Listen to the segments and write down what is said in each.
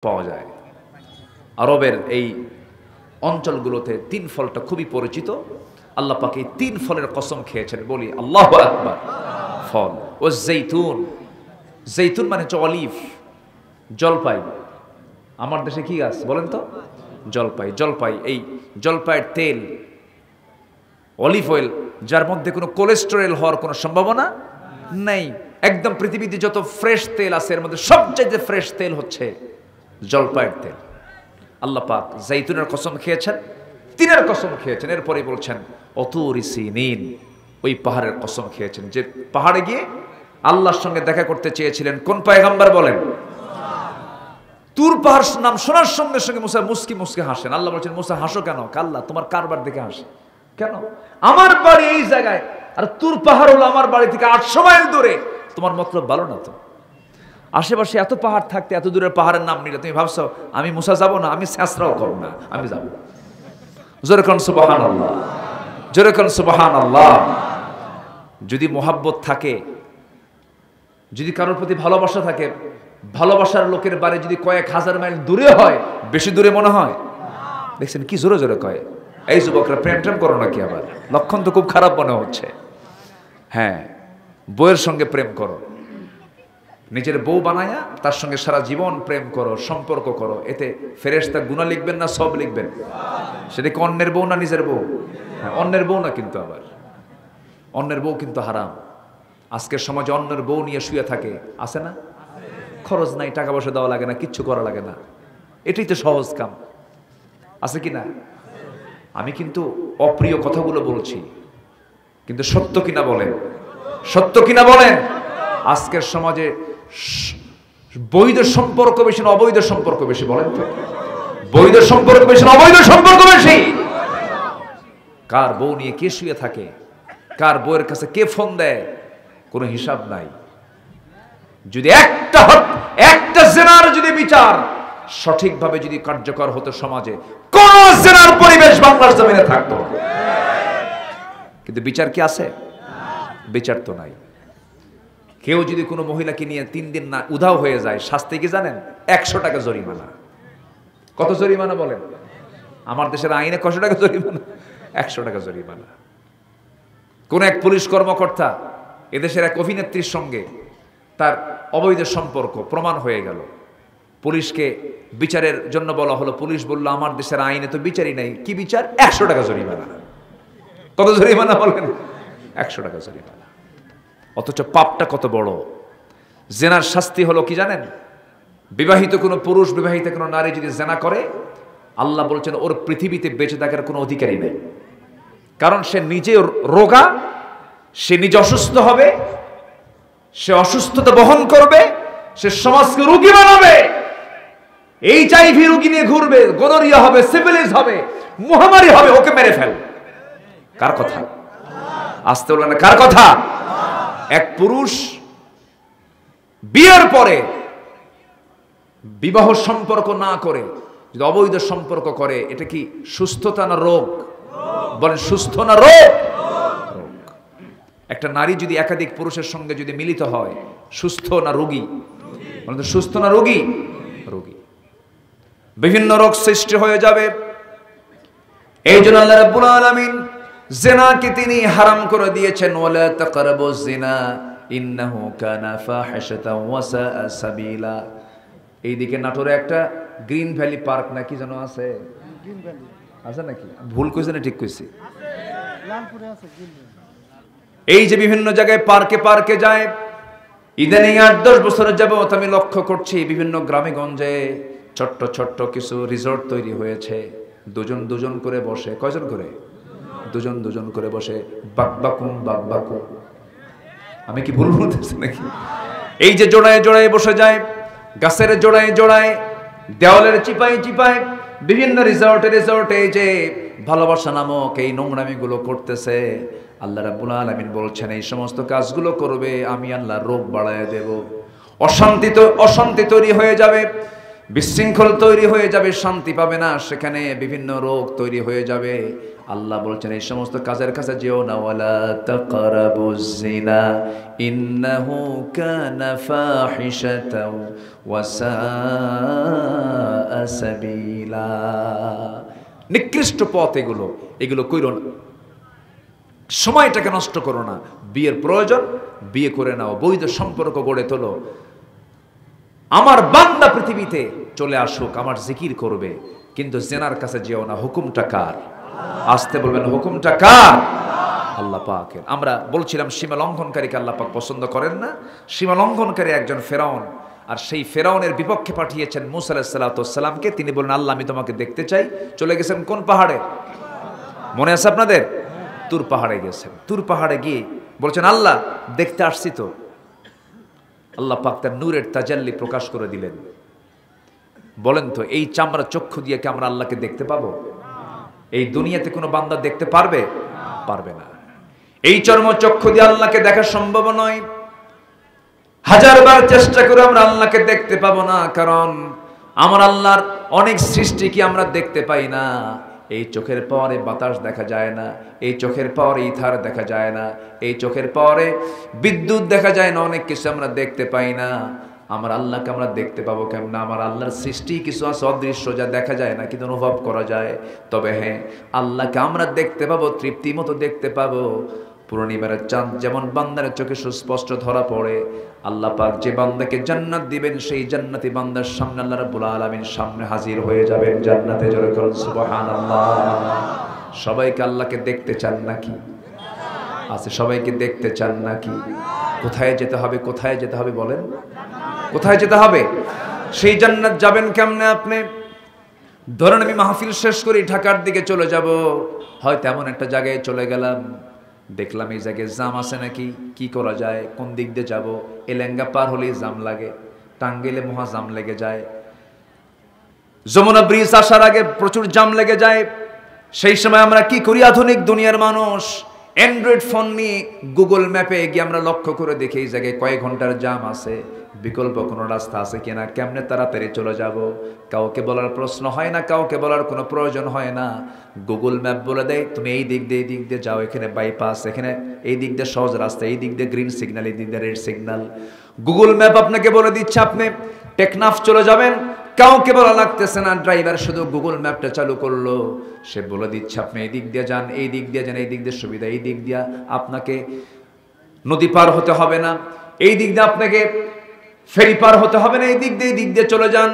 পাওয়া যায়। আরবের এই অঞ্চলগুলোতে তিন ফলটা খুবই পরিচিত। আল্লাহ পাক এই তিন ফলের কসম খেয়েছেন, বলি আল্লাহু আকবার। ফল ও জৈতুন, জৈতুন মানে হচ্ছে অলিভ, জলপাই। আমার দেশে কি গাছ বলেন তো? জলপাই। জলপাই, এই জলপাইয়ের তেল, অলিভ অয়েল, যার মধ্যে কোনো কোলেস্টেরল হওয়ার কোনো সম্ভাবনা নেই। একদম পৃথিবীতে যত ফ্রেশ তেল আছে এর মধ্যে সবচেয়ে ফ্রেশ তেল হচ্ছে জলপাইয়ের তেল। আল্লাহ পাক জৈতুনের কসম খেয়েছেন, তিনের কসম খেয়েছেন, এরপরে বলছেন অতুরি সিনিন, ওই পাহাড়ের কসম খেয়েছেন যে পাহাড়ে গিয়ে আল্লাহর সঙ্গে দেখা করতে চেয়েছিলেন। কোন পয়গম্বর বলেন? তুর পাহাড় নাম শোনার সঙ্গে সঙ্গে মুসা মুস্কি মুস্কি হাসেন। আল্লাহ বলছেন মুসা হাসো কেন? আল্লাহ তোমার কারবার দেখে হাসে কেন? আমার বাড়ি এই জায়গায়, আর তুর পাহাড় হলো আমার বাড়ি থেকে 800 মাইল দূরে। তোমার মতলব ভালো না তো? আশেপাশে এত পাহাড় থাকতে এত দূরের পাহাড়ের নাম নিলে তুমি ভাবছো আমি মুসা যাব না? আমি শেষরাও করব না, আমি যাব। জোরে কোন সুবহানাল্লাহ, জোরে কোন সুবহানাল্লাহ। যদি মোহাব্বত থাকে, যদি কারোর প্রতি ভালোবাসা থাকে, ভালোবাসার লোকের বাড়ি যদি কয়েক হাজার মাইল দূরে হয়, বেশি দূরে মনে হয়? দেখছেন কি জোরে জোরে কয়, এই যুবকরা প্রেম টেম করো নাকি? আবার লক্ষণ তো খুব খারাপ মনে হচ্ছে। হ্যাঁ, বউয়ের সঙ্গে প্রেম করো, নিজের বউ বানায়া তার সঙ্গে সারা জীবন প্রেম করো, সম্পর্ক করো। এতে ফেরেশতা গুনাহ লিখবেন না সব লিখবেন? সেটা কি অন্যের বউ না নিজের বউ? হ্যাঁ, অন্যের বউ না, কিন্তু আবার অন্যের বউ কিন্তু হারাম। আজকের সমাজে অন্যের বউ নিয়ে শুয়ে থাকে, আছে না? খরচ নাই, টাকা পয়সা দেওয়া লাগে না, কিচ্ছু করা লাগে না, এটাই তো সহজ কাম, আছে কি না? আমি কিন্তু অপ্রিয় কথাগুলো বলছি, কিন্তু সত্য কিনা বলেন, সত্য কিনা বলেন? আজকের সমাজে বৈধ সম্পর্ক বেশি না অবৈধ সম্পর্ক বেশি বলেন তো? বৈধ সম্পর্ক বেশি না অবৈধ সম্পর্ক বেশি? কার বউ নিয়ে কে শুয়ে থাকে, কার বউয়ের কাছে কে ফোন দেয়, কোনো হিসাব নাই। যদি একটা জেনার যদি বিচার সঠিকভাবে যদি কার্যকর হতো সমাজে, কোন জেনার পরিবেশ বাংলার জমিনে থাকতো। কিন্তু বিচার কি আছে? বিচার তো নাই। কেউ যদি কোনো মহিলাকে নিয়ে 3 দিন না উধাও হয়ে যায়, শাস্তি কি জানেন? 100 টাকা জরিমানা। কত জরিমানা বলেন? আমার দেশের আইনে কত টাকা জরিমানা? 100 টাকা জরিমানা। কোন এক পুলিশ কর্মকর্তা এদেশের এক অভিনেত্রীর সঙ্গে তার অবৈধ সম্পর্ক প্রমাণ হয়ে গেল, পুলিশকে বিচারের জন্য বলা হলো। পুলিশ বলল আমার দেশের আইনে তো বিচারই নাই। কি বিচার? 100 টাকা জরিমানা। কত জরিমানা বলেন? 100 টাকা জরিমানা। অথচ পাপটা কত বড়। জেনার শাস্তি হলো কি জানেন? বিবাহিত কোনো পুরুষ, বিবাহিত কোনো নারী যদি জেনা করে, আল্লাহ বলছেন ওর পৃথিবীতে বেঁচে থাকার কোনো অধিকারই নেই। কারণ সে নিজে রোগা, সে নিজে অসুস্থ হবে, সে অসুস্থতা বহন করবে, সে সমাজকে রোগী বানাবে, HIV রোগী নিয়ে ঘুরবে, গনোরিয়া হবে, সিফিলিস হবে, মহামারী হবে, ওকে মেরে ফেল। কার কথা? আসতে বলবেন না, কার কথা? এক পুরুষ বিয়ের পরে বিবাহ সম্পর্ক না করে যদি অবৈধ সম্পর্ক করে, এটা কি সুস্থতা না রোগ? বলেন সুস্থ না রোগ? রোগ। একটা নারী যদি একাধিক পুরুষের সঙ্গে যদি মিলিত হয়, সুস্থ না রোগী? বলেন সুস্থ না রোগী? রোগী। বিভিন্ন রোগ সৃষ্টি হয়ে যাবে। এই জন্য আল্লাহ রাব্বুল আলামিন জিনাকে তিনি হারাম করে দিয়েছেন। ওয়ালা তাকরাবুজ জিনা ইন্নাহু কানা ফাহিশাতাও ওয়া সাআ সাবিলা। এইদিকে নাটোরে একটা গ্রিন ভ্যালি পার্ক নাকি যেন আছে, গ্রিন ভ্যালি আছে নাকি? ভুল কইছে না ঠিক কইছি? লালপুরে আছে গ্রিন ভ্যালি। এই যে বিভিন্ন জায়গায় পার্কে পার্কে যায়, ইদানিং 8-10 বছরের যাবত আমি লক্ষ্য করছি বিভিন্ন গ্রামে গঞ্জে ছোট্ট ছোট্ট কিছু রিসর্ট তৈরি হয়েছে। দুজন দুজন করে বসে, কয়জন করে? দুজন দুজন করে বসে বাকবাকুম বাকবাকুম। আমি কি ভুল বলতেছি নাকি? এই যে জোড়ায় জোড়ায় বসে যায়, গাছের জোড়ায় জোড়ায়, দেওয়ালের চিপায় চিপায়, বিভিন্ন রিসর্টে যে ভালোবাসা নামক এই নোংরামিগুলো করতেছে। আল্লাহ রাব্বুল আলামিন বলছেন এই সমস্ত কাজগুলো করবে, আমি আল্লাহ রোগ বাড়ায় দেব, অশান্তি তৈরি হয়ে যাবে। বিশৃঙ্খল তৈরি হয়ে যাবে, শান্তি পাবে না, সেখানে বিভিন্ন রোগ তৈরি হয়ে যাবে। আল্লাহ বলছেন এই সমস্ত কাজের কাছে যেও না। ওয়ালা তাকরাবুজ জিনা ইন্নাহু কানা ফাহিশাতাও ওয়া সাআ সাবিলা। নিকৃষ্ট পথ এগুলো কইরো না, সময়টাকে নষ্ট করো না। বিয়ের প্রয়োজন, বিয়ে করে নাও, বৈধ সম্পর্ক গড়ে তোলো। আমার বান্দা পৃথিবীতে চলে আসুক, আমার জিকির করবে, কিন্তু জেনার কাছে যেও না। হুকুমটা কার? আসতে বলবেন, হুকুমটা কার? আল্লাহ পাকের। আমরা বলছিলাম সীমা লঙ্ঘনকারীকে আল্লাহ পাক পছন্দ করেন না। সীমা লঙ্ঘনকারী একজন ফেরাউন, আর সেই ফেরাউনের বিপক্ষে পাঠিয়েছেন মূসা আলাইহিস সালামকে। তিনি বলেন, আল্লাহ আমি তোমাকে দেখতে চাই। চলে গেছেন কোন পাহাড়ে? মনে আছে আপনাদের? তুর পাহাড়ে গেছেন। তুর পাহাড়ে গিয়ে বলছেন, আল্লাহ দেখতে আসছি তো। আল্লাহ পাক তার নূরের তাজাল্লি প্রকাশ করে দিলেন। বলেন তো, এই চামড়া চক্ষু দিয়ে কি আমরা আল্লাহকে দেখতে পাবো? এই দুনিয়াতে কোনো বান্দা দেখতে পারবে? পারবে না। এই চর্ম চক্ষু দিয়ে আল্লাহকে দেখা সম্ভব নয়। হাজারবার চেষ্টা করে আমরা আল্লাহকে দেখতে পাবো না, কারণ আমার আল্লাহর অনেক সৃষ্টি কি আমরা দেখতে পাই না। এই চোখের পরে বাতাস দেখা যায় না, এই চোখের পরে ইথার দেখা যায় না, এই চোখের পরে বিদ্যুৎ দেখা যায় না, অনেক কিছু আমরা দেখতে পাই না। আমার আল্লাহকে আমরা দেখতে পাবো কেমন? আমার আল্লাহর সৃষ্টি কিছু আছে অদৃশ্য, যা দেখা যায় না কিন্তু অনুভব করা যায়। তবে হ্যাঁ, আল্লাহকে আমরা দেখতে পাবো, তৃপ্তি মতো দেখতে পাবো। পূর্ণিমার চাঁদ যেমন বান্দার চোখে সুস্পষ্ট ধরা পড়ে, আল্লাহ পাক যে বান্দাকে জান্নাত দিবেন, সেই জান্নাতি বান্দার সামনে আল্লাহ রাব্বুল আলামিন সামনে হাজির হয়ে যাবেন জান্নাতে। জোরে করুন সুবহানাল্লাহ। সবাইকে আল্লাহকে দেখতে চান নাকি? আছে, সবাইকে দেখতে চান নাকি? কোথায় যেতে হবে? কোথায় যেতে হবে বলেন? কোথায় যেতে হবে? সেই জান্নাত যাবেন কেমনে আপনি? ধরেন আমি মাহফিল শেষ করি, ঢাকার দিকে চলে যাব। হয়তো এমন একটা জায়গায় চলে গেলাম, দেখলাম এই জায়গায় জাম আছে নাকি, কি করা যায়, কোন দিক দিয়ে যাব? এলেঙ্গা পার হলেই জাম লাগে, টাঙ্গাইলে মহা জাম লেগে যায়, যমুনা ব্রিজ আসার আগে প্রচুর জাম লেগে যায়। সেই সময় আমরা কি করি? আধুনিক দুনিয়ার মানুষ অ্যান্ড্রয়েড ফোন নিয়ে গুগল ম্যাপে গিয়ে আমরা লক্ষ্য করে দেখি এই জায়গায় কয়েক ঘন্টার জাম আছে, বিকল্প কোনো রাস্তা আছে কিনা, কেমনে তাড়াতাড়ি চলে যাব। কাউকে বলার প্রশ্ন হয় না, কাউকে বলার কোনো প্রয়োজন হয় না। গুগল ম্যাপ বলে দেয়, তুমি এই দিক দিয়ে যাও, এখানে বাইপাস, এখানে এই দিক দিয়ে সহজ রাস্তা, এই দিক দিয়ে গ্রিন সিগন্যাল, এই দিক দিয়ে রেড সিগন্যাল। গুগল ম্যাপ আপনাকে বলে দিচ্ছে আপনি টেকনাফ চলে যাবেন, কাউকে বলা লাগতেছে না। ড্রাইভার শুধু গুগল ম্যাপটা চালু করলো, সে বলে দিচ্ছে আপনি এই দিক দিয়ে যান, এই দিক দিয়ে যান, এই দিক দিয়ে সুবিধা, এই দিক দিয়ে আপনাকে নদী পার হতে হবে না, এই দিক দিয়ে আপনাকে ফেরি পার হতে হবে না, এই দিক দিয়ে চলে যান।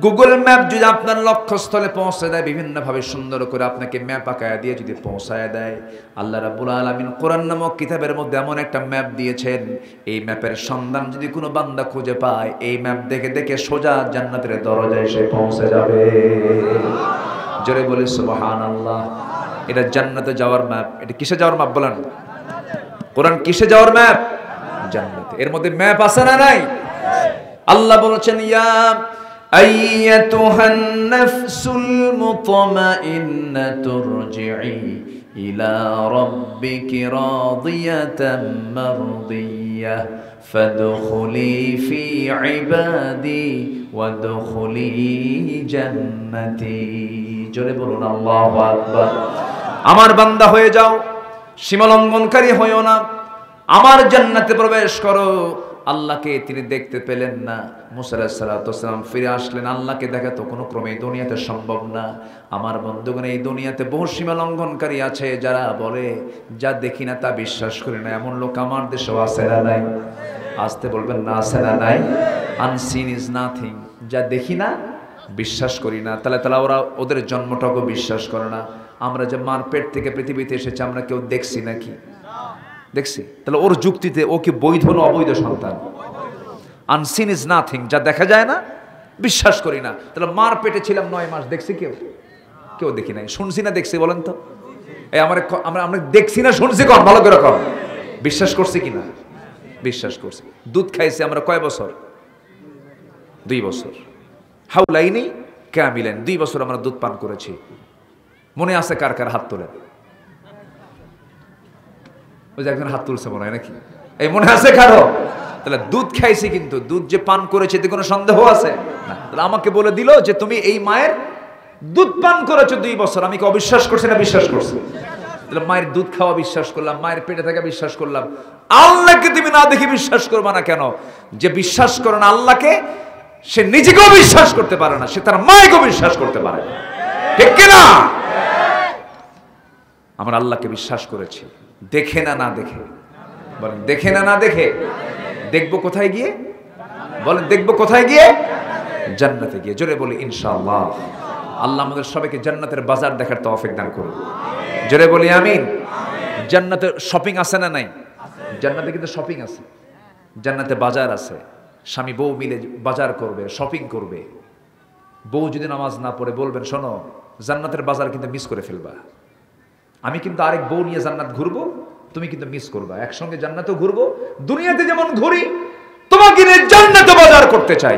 গুগল ম্যাপ যদি আপনার লক্ষ্যস্থলে পৌঁছে দেয়, বিভিন্নভাবে সুন্দর করে আপনাকে ম্যাপ আঁকায়া দিয়ে যদি পৌঁছায় দেয়, আল্লাহ রাব্বুল আলামিন কোরআন নামক কিতাবের মধ্যে এমন একটা ম্যাপ দিয়েছেন, এই ম্যাপের সন্ধান যদি কোনো বান্দা খুঁজে পায়, এই ম্যাপ দেখে দেখে সোজা জান্নাতের দরজায় সে পৌঁছে যাবে। জোরে বলে সুবহানাল্লাহ। এটা জান্নাতে যাওয়ার ম্যাপ। এটা কিসে যাওয়ার ম্যাপ বলেন? কোরআন কিসে যাওয়ার ম্যাপ? জান্নাতে। এর মধ্যে ম্যাপ আছে না নাই? আল্লাহ বলেছেন, ইয়া আইয়াতুহান নাফসুল মুতমাইন্নাতু রজিই ইলা রাব্বিকি রাদিয়াতাম মারদিয়াহ ফাদখুলি ফি ইবাদি ওয়াদখুলি জান্নাতি। জোরে বলুন আল্লাহু আকবার। আমার বান্দা হয়ে যাও, সীমালঙ্ঘনকারী হয়ো না, আমার জান্নাতে প্রবেশ করো। আল্লাহকে তিনি দেখতে পেলেন না। মুসা আলাইহিস সালাম ফিরে আসলেন, আল্লাহকে দেখা তো কোনো ক্রমে দুনিয়াতে সম্ভব না। আমার বন্ধুগণ, এই দুনিয়াতে বহু সীমা লঙ্ঘনকারী আছে, যারা বলে যা দেখি না তা বিশ্বাস করি না। এমন লোক আমার দেশেও আছে না নাই? আসতে বলবেন না, আছে না নাই? আনসিন ইজ নাথিং, যা দেখি না বিশ্বাস করি না। তাহলে ওরা ওদের জন্মটাকেও বিশ্বাস করে না। আমরা যে মার পেট থেকে পৃথিবীতে এসেছে, আমরা কেউ দেখছি নাকি? দেখছি। তাহলে ওর যুক্তিতে ও কি বৈধ না অবৈধ সন্তান? আনসিন ইজ নাথিং, যা দেখা যায় না বিশ্বাস করি না। তাহলে মার পেটে ছিলাম 9 মাস, দেখছি কেউ? কেউ দেখি নাই। শুনছি না দেখছি বলেন তো? এই আমরা দেখছি না শুনছি, কম ভালো করে কম। বিশ্বাস করছি কিনা? বিশ্বাস করছি। দুধ খাইছি আমরা কয় বছর? 2 বছর। হাউলাইনি কামিলান, 2 বছর আমরা দুধ পান করেছি। মনে আছে কার কার? হাত তোলেন। ওই যে একজন হাত তুলছে মনে হয় নাকি? এই মনে আছে কারো? তাহলে দুধ খাইছি, কিন্তু দুধ যে পান করেছে এতে কোনো সন্দেহ আছে না। তাহলে আমাকে বলে দিল যে তুমি এই মায়ের দুধ পান করেছো 2 বছর, আমি কি অবিশ্বাস করছি না বিশ্বাস করছি? তাহলে মায়ের দুধ খাওয়া বিশ্বাস করলাম, মায়ের পেটে থাকা বিশ্বাস করলাম। আল্লাহকে তুমি না দেখে বিশ্বাস করবা না কেন? যে বিশ্বাস করে না আল্লাহকে, সে নিজেকেও বিশ্বাস করতে পারে না, সে তার মায়েকেও বিশ্বাস করতে পারে না, ঠিক কিনা? আমরা আল্লাহকে বিশ্বাস করেছি, দেখে না না দেখে। বলেন দেখে না না দেখে। দেখবো কোথায় গিয়ে? বলেন দেখবো কোথায় গিয়ে? জান্নাতে গিয়ে। জোরে বলি ইনশাআল্লাহ। আল্লাহ আমাদের সবাইকে জান্নাতের বাজার দেখার তৌফিক দান করুন। জোরে বলি আমিন। জান্নাতে শপিং আছে না নাই? জান্নাতে কিন্তু শপিং আছে, জান্নাতে বাজার আছে। স্বামী বউ মিলে বাজার করবে, শপিং করবে। বউ যদি নামাজ না পড়ে বলবেন, শোনো জান্নাতের বাজার কিন্তু মিস করে ফেলবা, আমি কিন্তু আরেক বউ নিয়ে জান্নাত ঘুরবো, তুমি কিন্তু মিস করবা। একসঙ্গে জান্নাতেও ঘুরবো, দুনিয়াতে যেমন ঘুরি তোমাকে নিয়ে জান্নাতে বাজার করতে চাই,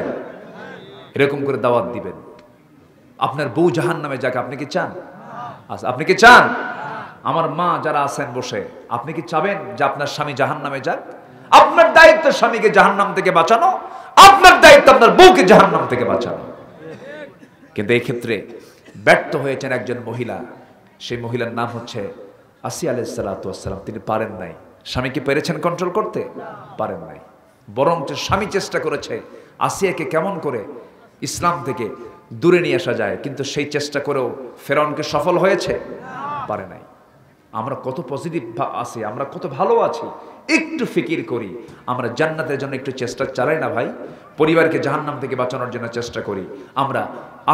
এরকম করে দাওয়াত দিবেন। আপনার বউ জাহান্নামে যাক, আপনি কি চান? আপনি কি চান? আমার মা যারা আছেন বসে, আপনি কি চাবেন যে আপনার স্বামী জাহান্নামে যাক? আপনার দায়িত্ব স্বামীকে জাহান্নাম থেকে বাঁচানো, আপনার দায়িত্ব আপনার বউকে জাহান্নাম থেকে বাঁচানো। কিন্তু এই ক্ষেত্রে ব্যর্থ হয়েছেন একজন মহিলা। সেই মহিলার নাম হচ্ছে আসিয়া আলাইহিস সালাতু ওয়াস সালাম। তিনি পারেন নাই। স্বামীকে পেরেছেন কন্ট্রোল করতে? পারেন নাই। বরং স্বামী চেষ্টা করেছে আসিয়াকে কেমন করে ইসলাম থেকে দূরে নিয়ে আসা যায়, কিন্তু সেই চেষ্টা করেও ফেরাউনকে সফল হয়েছে? পারে নাই। আমরা কত পজিটিভ আছি, আমরা কত ভালো আছি, একটু ফিকির করি। আমরা জান্নাতের জন্য একটু চেষ্টা চালাই না ভাই? পরিবারকে জাহান্নাম থেকে বাঁচানোর জন্য চেষ্টা করি। আমরা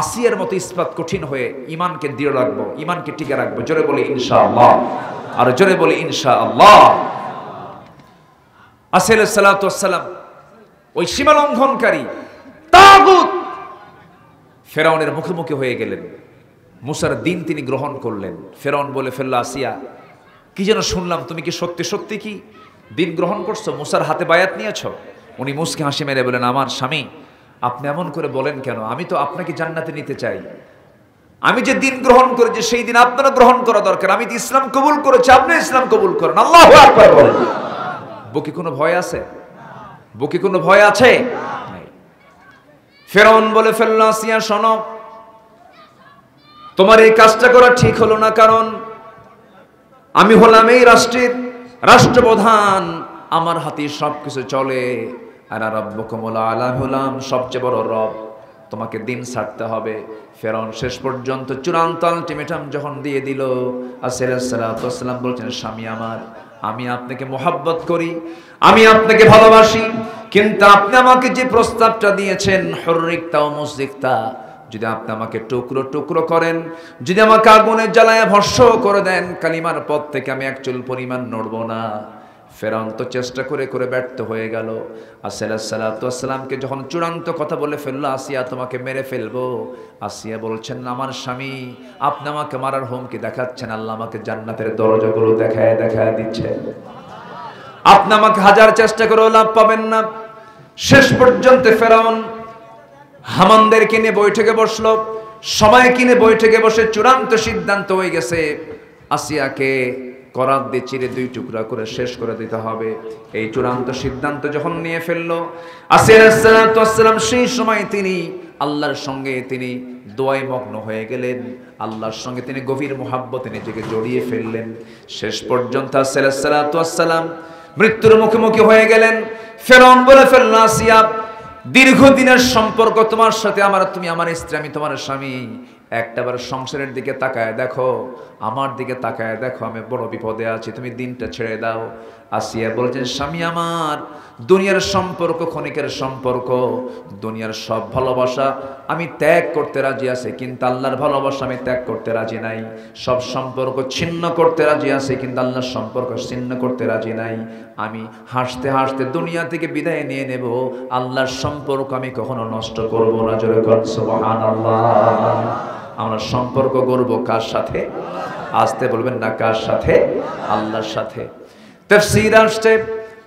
আসিয়ার মতো ইসবাত কঠিন হয়ে ইমানকে দৃঢ় রাখবো, ইমানকে টিকে রাখবো। জোরে বলি ইনশাআল্লাহ, আর জোরে বলি ইনশাআল্লাহ। আসিয়া আলাইহিস সালাতু ওয়াস সালাম ওই সীমা লঙ্ঘনকারী তাগুত ফেরাউনের মুখোমুখি হয়ে গেলেন। মুসার দিন তিনি গ্রহণ করলেন। ফেরাউন বলে ফেলল, আসিয়া কি যেন শুনলাম, তুমি কি সত্যি সত্যি কি দিন গ্রহণ করছো, মুসার হাতে বায়াত নিয়েছো? উনি মুসকে হাসি মেরে বলেন, আমার স্বামী আপনি এমন করে বলেন কেন? আমি তো আপনাকে জান্নাতে নিতে চাই। আমি যে দিন গ্রহণ করেছি সেই দিন আপনারা গ্রহণ করা দরকার। আমি তো ইসলাম কবুল করেছি, আপনি ইসলাম কবুল করেন। আল্লাহু আকবার বলেন। বুকে কোনো ভয় আছে? বুকে কোনো ভয় আছে? ফেরাউন বলে ফেলল, আসিয়া শোনো, তোমার এই কাজটা করা ঠিক হলো না, কারণ আমি হলাম এই রাষ্ট্রের রাষ্ট্রপ্রধান, আমার হাতে সবকিছু চলে, আর রাব্বুকুমুল আলা হলাম সবচেয়ে বড় রব, তোমাকে দিন ছাড়তে হবে। ফেরাউন শেষ পর্যন্ত চূড়ান্ত আলটিমেটাম যখন দিয়ে দিল, আসিয়া আলাইহিস সালাতু ওয়াস সালাম বলছেন, স্বামী আমার, আমি আপনাকে মোহাব্বত করি, আমি আপনাকে ভালোবাসি, কিন্তু আপনি আমাকে যে প্রস্তাবটা দিয়েছেন, হুররিকতা ও মুসরিকতা, যদি আপনি আমাকে টুকরো টুকরো করেন, যদি আমাকে আগুনে জ্বালায় ভস্ম করে দেন, কালিমার পথ থেকে আমি এক চুল পরিমাণ নড়ব না। ফেরাউন তো চেষ্টা করে করে ব্যর্থ হয়ে গেল। আসিয়া আলাইহিস সালাতু ওয়াস সালামকে যখন চূড়ান্ত কথা বলে ফেললো, আসিয়া তোমাকে মেরে ফেলবো, আসিয়া বলছেন, আমার স্বামী আপনি আমাকে মারার হুমকি দেখাচ্ছেন, আল্লাহ আমাকে জান্নাতের দরজাগুলো দেখায় দেখায় দিচ্ছে, আপনি আমাকে হাজার চেষ্টা করেও লাভ পাবেন না। শেষ পর্যন্ত ফেরাউন হামানদের কিনে বৈঠকে বসলো। সময় কিনে বৈঠকে বসে চূড়ান্ত সিদ্ধান্ত হয়ে গেছে, আসিয়াকে করাত দিয়ে চিরে 2 টুকরা করে শেষ করে দিতে হবে। এই চূড়ান্ত সিদ্ধান্ত যখন নিয়ে ফেললো আসিয়া আলাইহিস সালাতু ওয়াস সালাম, সেই সময় তিনি আল্লাহর সঙ্গে তিনি দোয়ায় মগ্ন হয়ে গেলেন, আল্লাহর সঙ্গে তিনি গভীর মুহাব্বতে নিজেকে জড়িয়ে ফেললেন। শেষ পর্যন্ত আসিয়া আলাইহিস সালাতু ওয়াস সালাম মৃত্যুর মুখোমুখি হয়ে গেলেন। ফেরাউন বলে ফেলল, আসিয়া দীর্ঘদিনের সম্পর্ক তোমার সাথে আমার, তুমি আমার স্ত্রী, আমি তোমার স্বামী, একটাবার সংসারের দিকে তাকায় দেখো, আমার দিকে তাকায় দেখো, আমি বড় বিপদে আছি, তুমি দিনটা ছেড়ে দাও। আসিয়া বলছেন, স্বামী আমার, দুনিয়ার সম্পর্ক ক্ষণিকের সম্পর্ক, দুনিয়ার সব ভালোবাসা আমি ত্যাগ করতে রাজি আছি, কিন্তু আল্লাহর ভালোবাসা আমি ত্যাগ করতে রাজি নাই। সব সম্পর্ক ছিন্ন করতে রাজি আছি, কিন্তু আল্লাহর সম্পর্ক ছিন্ন করতে রাজি নাই। আমি হাসতে হাসতে দুনিয়া থেকে বিদায় নিয়ে নেব, আল্লাহর সম্পর্ক আমি কখনো নষ্ট করব না। জোরে বলেন সুবহানাল্লাহ। আমরা সম্পর্ক গড়ব কার সাথে? আসতে বলবেন না, কার সাথে? আল্লাহর সাথে। তাফসীর আসছে,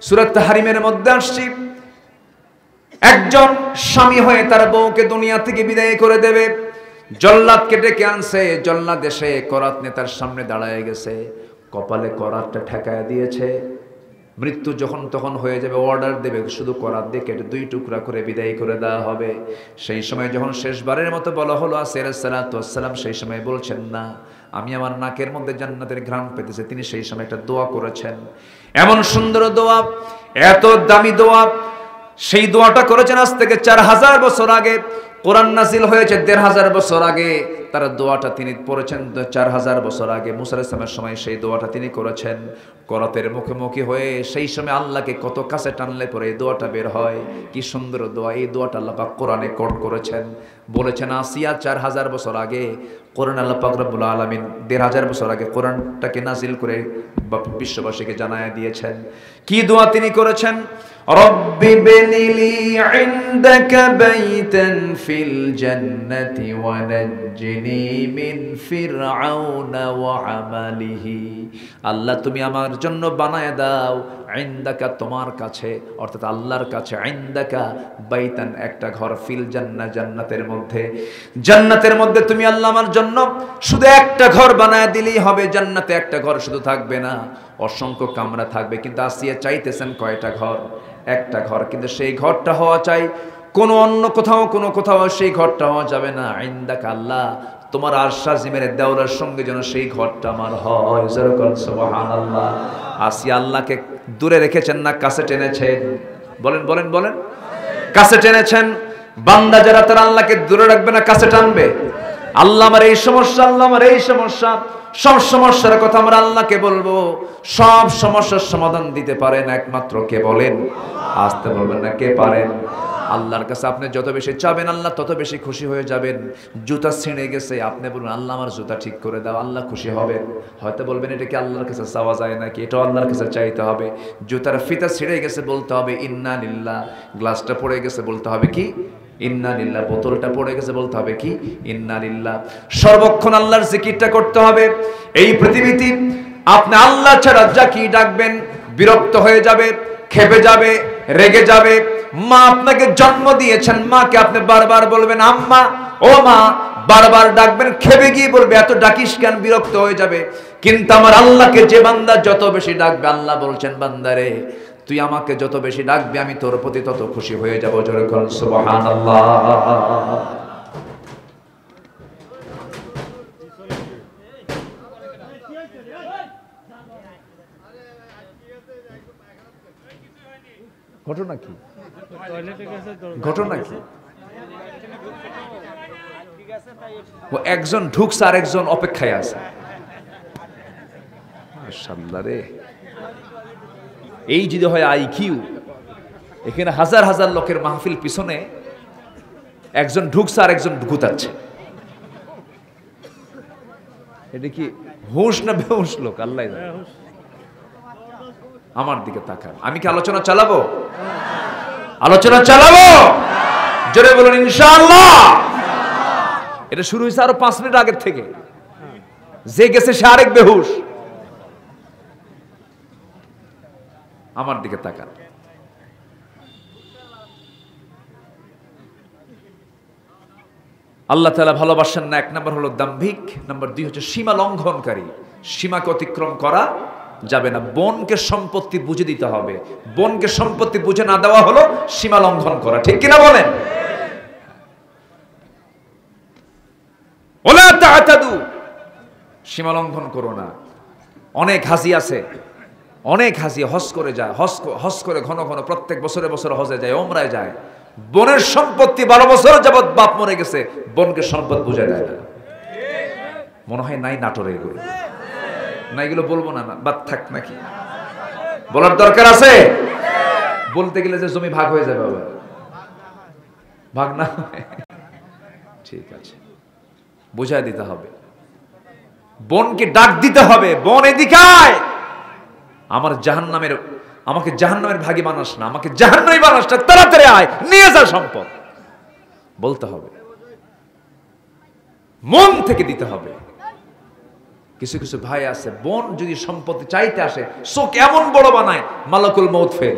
সূরা তাহরিমের মধ্যে আসছে, একজন স্বামী হয়ে তার বউকে দুনিয়া থেকে বিদায় করে দেবে, জল্লাদকে ডেকে আনছে, জল্লাদ এসে করাত নেতার সামনে দাঁড়ায় গেছে, কপালে করাতটা ঠেকায় দিয়েছে, মৃত্যু যখন তখন হয়ে যাবে, অর্ডার দেবে, শুধু করার দিয়ে কেটে 2 টুকরা করে বিদায় করে দেওয়া হবে। সেই সময় যখন শেষবারের মতো বলা হলো আসিয়া আলাইহিস সালাতু ওয়াস সালাম সেই সময় বলছেন না, আমি আমার নাকের মধ্যে জান্নাতের ঘ্রাণ পেতেছি। তিনি সেই সময় একটা দোয়া করেছেন, এমন সুন্দর দোয়া, এত দামি দোয়া। সেই দোয়াটা করেছেন আজ থেকে 4000 বছর আগে। কোরআন নাজিল হয়েছে 1500 বছর আগে। তার দোয়াটা তিনি পড়েছেন 4000 বছর আগে। মুসা আলাইহিস সালামের সময় সেই দোয়াটা তিনি করেছেন। করাতের মুখোমুখি হয়ে সেই সময় আল্লাহকে কত কাছে টানলে পরে এই দোয়াটা বের হয়। কি সুন্দর দোয়া! এই দোয়াটা আল্লাহ পাক কোরআনে কোট করেছেন, বলেছেন আসিয়া 4000 বছর আগে। কোরআন আল্লাহ পাক রব্বুল আলামিন 1500 বছর আগে কোরআনটাকে নাজিল করে বিশ্ববাসীকে জানায়া দিয়েছেন। কি দোয়া তিনি করেছেন? রব্বি বিনিলি ইনদাকা বাইতান ফিল জান্নাতি ওয়া নাজ্জিনি মিন ফিরআউনা ওয়া আমালিহি। আল্লাহ তুমি আমার জন্য বানায় দাও ইনদাকা তোমার কাছে, অর্থাৎ আল্লাহর কাছে, ইনদাকা বাইতান একটা ঘর, ফিল জান্নাহ জান্নাতের মধ্যে। জান্নাতের মধ্যে তুমি আল্লাহ আমার জন্য শুধু একটা ঘর বানায় দিলেই হবে। জান্নাতে একটা ঘর শুধু থাকবে না, অসংখ্য কামরা থাকবে। কিন্তু আসিয়া চাইতেছেন কয়টা ঘর? একটা ঘর। কিন্তু সেই ঘরটা হওয়া চাই কোনো অন্য কোথাও, কোনো কোথাও সেই ঘরটা হওয়া যাবে না। ইনদাকা আল্লাহ তোমার আরশ আজিমের দেওয়ালের সঙ্গে যেন সেই ঘরটা আমার হয়। সুবহানাল্লাহ। আসিয়া আল্লাহকে দূরে রেখেছেন না কাছে টেনেছেন? বলেন বলেন বলেন। কাছে টেনেছেন। বান্দা যারা তারা আল্লাহকে দূরে রাখবে না কাছে টানবে। আল্লাহ আমার এই সমস্যা, আল্লাহ আমার এই সমস্যা, সব সমস্যার কথা আমরা আল্লাহকে বলবো। সব সমস্যার সমাধান দিতে পারেন একমাত্র কে বলেন? আসতে বলবেন না, কে পারেন? আল্লাহর কাছে আপনি যত বেশি চাবেন আল্লাহ তত বেশি খুশি হয়ে যাবেন। জুতা ছিঁড়ে গেছে, আপনি বলবেন আল্লাহ আমার জুতা ঠিক করে দাও, আল্লাহ খুশি হবেন। হয়তো বলবেন এটা কি আল্লাহর কাছে চাওয়া যায় নাকি? এটাও আল্লাহর কাছে চাইতে হবে। জুতার ফিতা ছিঁড়ে গেছে, বলতে হবে ইন্না লিল্লাহ। গ্লাসটা পড়ে গেছে, বলতে হবে কি? ইন্না লিল্লাহ। বোতলটা পড়ে গেছে, বলতে হবে কি? ইন্না লিল্লাহ। সর্বক্ষণ আল্লাহর জিকিরটা করতে হবে। এই পৃথিবীতে আপনি আল্লাহ ছাড়া যাকে ডাকবেন বিরক্ত হয়ে যাবে, খেপে যাবে, রেগে যাবে। মা আপনাকে জন্ম দিয়েছেন, মাকে আপনি বারবার বলবেন আম্মা, ও মা, বারবার ডাকবেন, খেপে গিয়ে বলবে এত ডাকিস কেন, বিরক্ত হয়ে যাবে। কিন্তু আমার আল্লাহকে যে বান্দা যত বেশি ডাকবে, আল্লাহ বলছেন বান্দারে তুই আমাকে যত বেশি ডাকবি আমি তোর প্রতি তত খুশি হয়ে যাব। জোরে বলুন সুবহানাল্লাহ। ঘটনা কি? ঘটনা কি? ও একজন ঢুকছে আর একজন অপেক্ষায় আছে। মাশাআল্লাহ রে, এই যদি হয় আইকিউ, এখানে হাজার হাজার লোকের মাহফিল, পিছনে একজন ঢুকছে আর একজন গুতাচ্ছে। এটা কি হুঁশ না বেহুশ লোক? আল্লাহ জানে। আমার দিকে তাকান। আমি কি আলোচনা চালাবো? আলোচনা চালাবো? জোরে বলুন ইনশাআল্লাহ। এটা শুরু হয়েছে আরো 5 মিনিট আগের থেকে। যে গেছে সে আরেক বেহুশ। আমার দিকে তাকান। আল্লাহ তাআলা ভালোবাসেন না। 1 নম্বর হলো দাম্ভিক, নাম্বার 2 হচ্ছে সীমা লঙ্ঘনকারী। সীমাকে অতিক্রম করা যাবে না। বোনকে সম্পত্তি বুঝে দিতে হবে। বোনকে সম্পত্তি বুঝে না দেওয়া হলো সীমা লঙ্ঘন করা। ঠিক কিনা বলেন? ওলা তা'তাদু, সীমা লঙ্ঘন করো না। অনেক হাজি আছে, অনেক হাজি হজ করে যায়, হজ করে ঘন ঘন প্রত্যেক বছরে বছরে হজে যায়, ওমরায় যায়। বোনের সম্পত্তি 12 বছর যাবৎ বাপ মরে গেছে, বোনকে সম্পদ বুঝে দেয় না। মনে হয় নাই নাটোরে এগুলো না, এগুলো বলবো না, বাদ থাক নাকি? বলার দরকার আছে? বলতে গেলে যে জমি ভাগ হয়ে যাবে, বাবা ভাগ না। ঠিক আছে, বুঝাই দিতে হবে। বোনকে ডাক দিতে হবে, বোন এদিকে আয়, আমার জাহান্নামের, আমাকে জাহান্নামের ভাগী বানাস না, আমাকে জাহান্নামী বানাস না, তাড়াতাড়ি আয়, নিয়ে যা সম্পদ। বলতে হবে, মন থেকে দিতে হবে। কিছু কিছু ভাই আছে, বোন যদি সম্পত্তি চাইতে আসে চোখ এমন বড় বানায় মালাকুল মউত ফেল।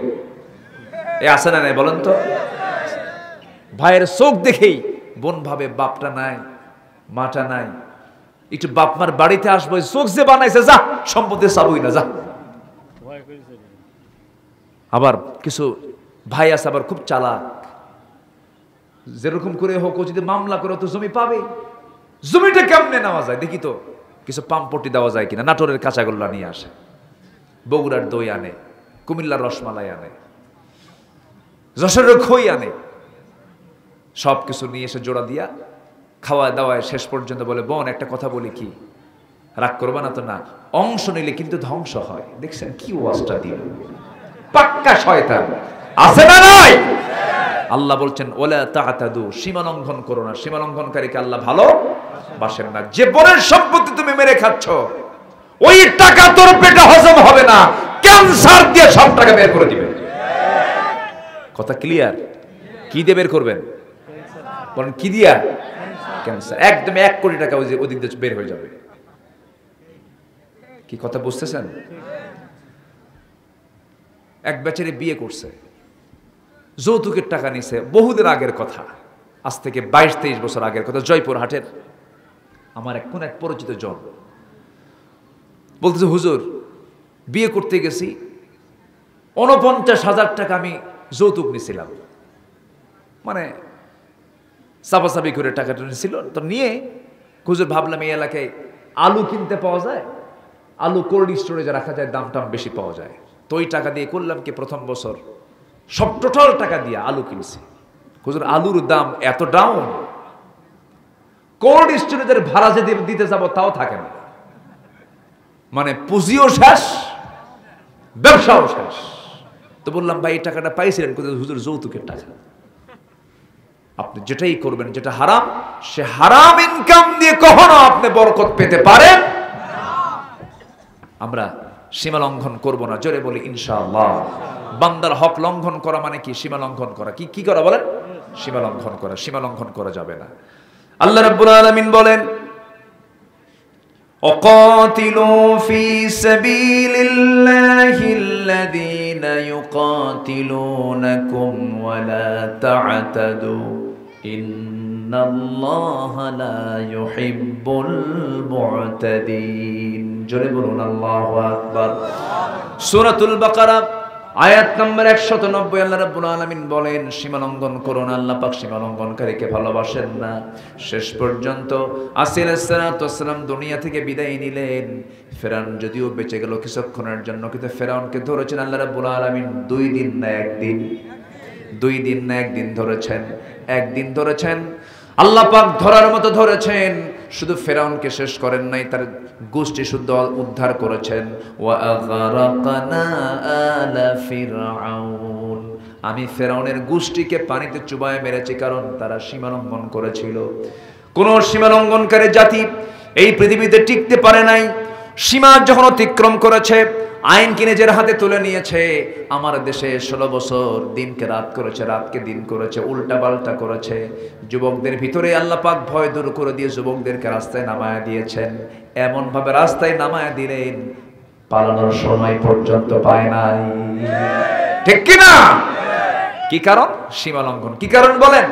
এ আছে না নাই বলেন তো? ভাইয়ের চোখ দেখেই বোন ভাবে বাপটা নাই, মাটা নাই, একটু বাপ মার বাড়িতে আসবো, চোখ যে বানাইছে, যা সম্পত্তি চাবই না, যা। আবার কিছু ভাই আছে আবার খুব চালাক, যেরকম করে হোক ও যদি মামলা করে তো জমি পাবে। জমিটা কেমনে নেওয়া যায় দেখি তো, কিছু পাম্পটি দেওয়া যায় কিনা, নাটোরের কাঁচাগোল্লা নিয়ে আসে, বগুড়ার দই আনে, কুমিল্লার রসমালাই আনে, যশোরের খই আনে, সব কিছু নিয়ে এসে জোড়া দিয়া খাওয়া দাওয়ায় শেষ পর্যন্ত বলে, বোন একটা কথা বলি, কি রাগ করবা না তো? না, অংশ নিলে কিন্তু ধ্বংস হয়। দেখছেন কি ওয়াজটা দিল, পাক্কা শয়তান আছে না নাই? আল্লাহ বলছেন ওয়ালা তা'তাদু, সীমা লঙ্ঘন করো না। সীমা লঙ্ঘনকারীকে আল্লাহ ভালো বাসেন না। যে বোনের সম্পত্তি তুমি মেরে খাচ্ছ, ওই টাকা তোর পেটে হজম হবে না, ক্যান্সার দিয়ে সব টাকা বের করে দিবে। কথা ক্লিয়ার? কি দিয়ে বের করবেন বলেন? কি দিয়া? ক্যান্সার। একদম 1 কোটি টাকা ওদিক দিয়ে বের হয়ে যাবে। কি কথা বুঝতেছেন? এক বেচারি বিয়ে করছে, যৌতুকের টাকা নিছে, বহুদিন আগের কথা, আজ থেকে 22-23 বছর আগের কথা, জয়পুরহাটের আমার এক পরিচিত জন বলতেছে, হুজুর বিয়ে করতে গেছি, 49,000 টাকা আমি যৌতুক নিছিলাম, মানে চাপাচাপি করে টাকাটা নিছিল। তো নিয়ে হুজুর ভাবলাম এই এলাকায় আলু কিনতে পাওয়া যায়, আলু কোল্ড স্টোরেজে রাখা যায়, দাম টাম বেশি পাওয়া যায়। তো ওই টাকা দিয়ে করলাম কি, প্রথম বছর সব টোটাল টাকা দিয়ে আলু কিনছি। হুজুর আলুর দাম এত ডাউন, কোল্ড স্টোরেজের ভাড়া যে দিতে যাব তাও থাকে না, মানে পুঁজিও শেষ, ব্যবসাও শেষ। তো বললাম ভাই এই টাকাটা পাইছিলেন কোথায়? হুজুর যৌতুকের টাকা। আপনি যেটাই করবেন যেটা হারাম, সে হারাম ইনকাম দিয়ে কখনো আপনি বরকত পেতে পারেন। আমরা সীমা লঙ্ঘন করব না, জোরে বলি ইনশাআল্লাহ। বান্দার হক লঙ্ঘন করা মানে কি? সীমা লঙ্ঘন করা। কি করা বলেন? সীমা লঙ্ঘন করা। সীমা লঙ্ঘন করা যাবে না। আল্লাহ রাব্বুল আলামিন বলেন, وقاتلوا في سبيل الله الذين يقاتلونكم ولا تعتدوا إن الله لا يحب المعتدين। জোরে বলুন আল্লাহু আকবার। সূরাতুল বাকারা আয়াত নম্বর 190 আল্লাহ রাব্বুল আলামিন বলেন, সীমা লঙ্ঘন করো না। আল্লাহ পাক সীমা লঙ্ঘনকারীকে ভালোবাসেন না। শেষ পর্যন্ত আসির আলাইহিসসালাতু ওয়াসসালাম দুনিয়া থেকে বিদায় নিলেন। ফেরাউন যদিও বেঁচে গেল কিছুক্ষণের জন্য, কিন্তু ফেরাউনকে ধরেছেন আল্লাহ রাব্বুল আলামিন 2 দিন না 1 দিন, 2 দিন না 1 দিন ধরেছেন, 1 দিন ধরেছেন। আল্লাহ পাক ধরার মতো ধরেছেন। শুধু ফেরাউনকে শেষ করেন নাই, তার গোষ্ঠী শুদ্ধ উদ্ধার করেছেন। ওয়া আগরাকনা আলা ফিরআউন, আমি ফেরাউনের গোষ্ঠীকে পানিতে চুবায় মেরেছি, কারণ তারা সীমা লঙ্ঘন করেছিল। কোন সীমা লঙ্ঘনকারী জাতি এই পৃথিবীতে টিকতে পারে নাই। সীমা যখন অতিক্রম করেছে, আইনকে নিজের হাতে তুলে নিয়েছে। আমার দেশে 16 বছর দিনকে রাত করেছে, রাতকে দিন করেছে, উল্টা পাল্টা করেছে। যুবকদের ভিতরে আল্লাহ পাক ভয় দূর করে দিয়ে যুবকদেরকে রাস্তায় নামায়া দিয়েছেন। এমন ভাবে রাস্তায় নামায়া দিলেন, পালানোর সময় পর্যন্ত পায় নাই। ঠিক কি না? কি কারণ? সীমা লঙ্ঘন। কি কারণ বলেন?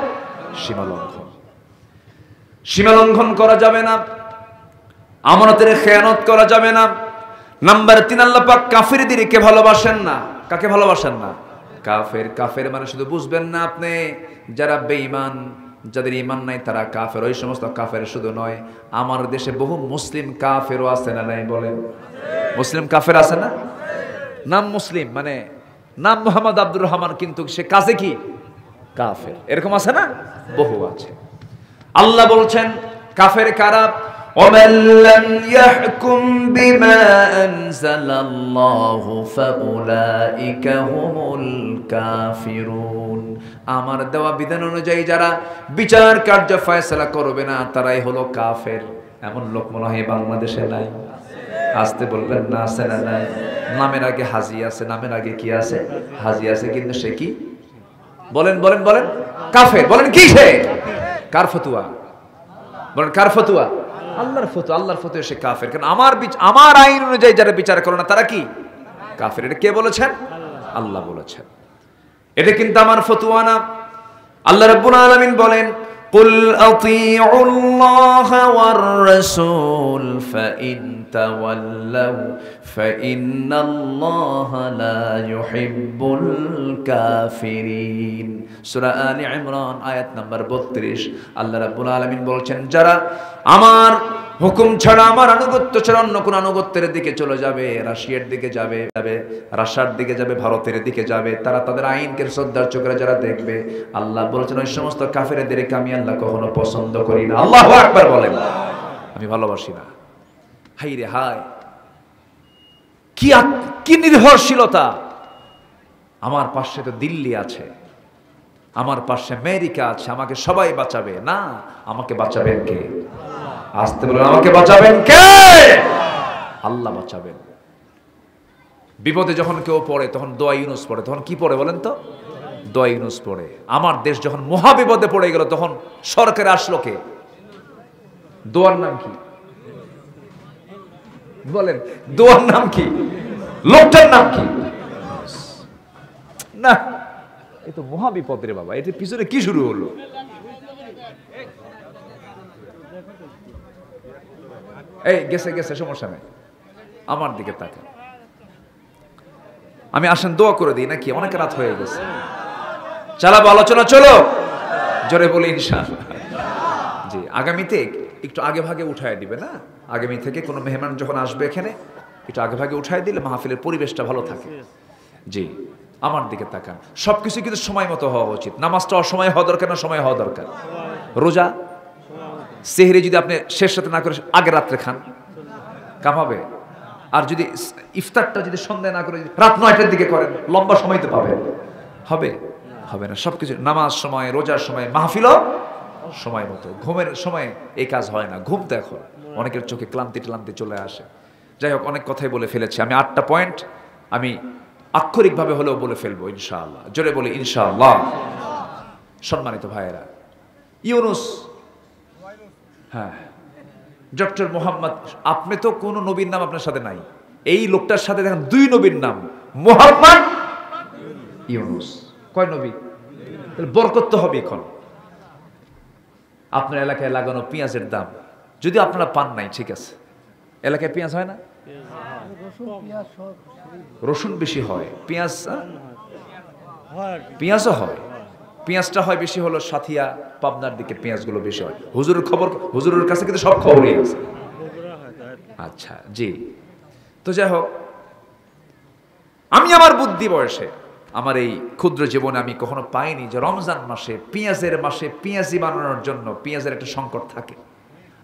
সীমা লঙ্ঘন। সীমা লঙ্ঘন করা যাবে না, আমানতের খেয়ানত করা যাবে না। নাম্বার 3, আল্লাহ পাক কাফেরদেরকে ভালোবাসেন না। কাকে ভালোবাসেন না? কাফের। কাফের মানে শুধু বুঝবেন না আপনি, যারা বেঈমান, যাদের ঈমান নাই তারা কাফের। ওই সমস্ত কাফের শুধু নয়, আমার দেশে বহু মুসলিম কাফেরও আছে না নাই বলেন? মুসলিম কাফের আছে না? নাম মুসলিম, মানে নাম মোহাম্মদ আব্দুর রহমান, কিন্তু সে কাজে কি? কাফের। এরকম আছে না? বহু আছে। আল্লাহ বলছেন কাফের কারা? ومن لم يحكم بما أنزل الله فأولئك هم الكافرون। আমার দেওয়া বিধান অনুযায়ী যারা বিচার কার্য ফয়সালা করবে না, তারাই হলো কাফের। এমন লোক মনে হয় বাংলাদেশে নাই। আসতে বলবেন না, আছে না নাই? নামের আগে হাজি আছে, নামের আগে কি আছে? হাজি আছে, কিন্তু সে কি? বলেন বলেন বলেন। কাফের। বলেন কি সে? কার ফতুয়া? বলেন কার ফতুয়া? আল্লাহর ফতুয়া। আল্লাহর ফতুয়া সে কাফের। কারণ আমার আইন অনুযায়ী যারা বিচার করে না তারা কি? কাফের। এটা কে বলেছেন? আল্লাহ বলেছেন। এটা কিন্তু আমার ফতুয়া না। আল্লাহ রাব্বুল আলামিন বলেন, কুল আতিউল্লাহ ওয়ার রাসূল ফাইন তাওয়াল্লাউ ফাইন্নাল্লাহা লা ইউহিব্বুল কাফিরিন। সূরা আলে ইমরান আয়াত নাম্বার 32। আল্লাহ রাব্বুল আলামিন বলছেন, যারা আমার হুকুম ছাড়া, আমার আনুগত্য ছাড়া অন্য কোন আনুগত্যের দিকে চলে যাবে, রাশিয়ার দিকে যাবে, রাশিয়ার দিকে যাবে, ভারতের দিকে যাবে, তারা তাদের আইনকে শ্রদ্ধার চোখে যারা দেখবে, আল্লাহ বলছেন ওই সমস্ত কাফেরদেরকে আমি আল্লাহ কখনো পছন্দ করি না। আল্লাহু আকবার বলেন, আমি ভালোবাসি না। হাই রে হাই, কি নির্ভরশীলতা! আমার পাশে তো দিল্লি আছে, আমার পাশে আমেরিকা আছে, আমাকে সবাই বাঁচাবে না, আমাকে বাঁচাবেন কে? আসতে বলেন, আমাকে বাঁচাবেন কে? আল্লাহ বাঁচাবেন। বিপদে যখন কেউ পড়ে তখন দোয়া ইউনুস পড়ে, তখন কি পড়ে বলেন তো? দোয়া ইউনুস পড়ে। আমার দেশ যখন মহা বিপদে পড়ে গেল তখন সরকারে আসলো কে? দোয়ার নাম কি বলেন? দোয়ার নাম কি? লোকটার নাম কি? না, এ তো মহা বিপদ রে বাবা, এটার পিছনে কি শুরু হলো? এই গেছে গেছে, সমস্যা নেই, আমার দিকে তাকান। আমি আসেন দোয়া করে দিই নাকি? অনেক রাত হয়ে গেছে, চালাবো আলোচনা, চলো জোরে বলি ইনশাআল্লাহ। জি, আগামীতে একটু আগে ভাগে উঠায় দিবে না? আগামী থেকে কোনো মেহমান যখন আসবে এখানে একটু আগে ভাগে উঠায় দিলে মাহফিলের পরিবেশটা ভালো থাকে। জি, আমার দিকে তাকান। সবকিছু কিন্তু সময় মতো হওয়া উচিত। নামাজটা অসময় হওয়া দরকার না সময় হওয়া দরকার? রোজা সেহরি যদি আপনি শেষ রাতে না করে আগের রাত্রে খান, কামাবে। আর যদি ইফতারটা যদি সন্ধ্যা না করে রাত 9টার দিকে করেন, লম্বা সময় তো পাবেন, হবে? হবে না। সবকিছু নামাজ সময়, রোজার সময়, মাহফিলও সময় মতো। ঘুমের সময় এই কাজ হয় না। ঘুম তো এখন অনেকের চোখে ক্লান্তি ক্লান্তি চলে আসে। যাই হোক, অনেক কথাই বলে ফেলেছি আমি। 8টা পয়েন্ট আমি আক্ষরিকভাবে হলেও বলে ফেলবো ইনশাআল্লাহ। জোরে বলি ইনশাআল্লাহ। সম্মানিত ভাইয়েরা, ইউনুস, হ্যাঁ, ডক্টর মোহাম্মদ, আপনি তো কোনো নবীর নাম আপনার সাথে নাই। এই লোকটার সাথে দেখেন 2 নবীর নাম, মোহাম্মদ, ইউনুস। কয় নবী? তাহলে বরকত তো হবে। এখন আপনার এলাকায় লাগানো পেঁয়াজের দাম যদি আপনারা পান নাই, ঠিক আছে, এলাকায় পেঁয়াজ হয় না? রসুন বেশি হয়, পেঁয়াজও হয়। পেঁয়াজটা হয় বেশি হলো সাথিয়া, পাবনার দিকে পেঁয়াজগুলো বেশি হয়। হুজুরের খবর, হুজুরের কাছে কিন্তু সব খবরই আছে। আচ্ছা, জি। তো যাই হোক, আমি আমার বুদ্ধি বয়সে, আমার এই ক্ষুদ্র জীবনে আমি কখনো পাইনি যে রমজান মাসে, পেঁয়াজের মাসে পেঁয়াজি বানানোর জন্য পেঁয়াজের একটা সংকট থাকে।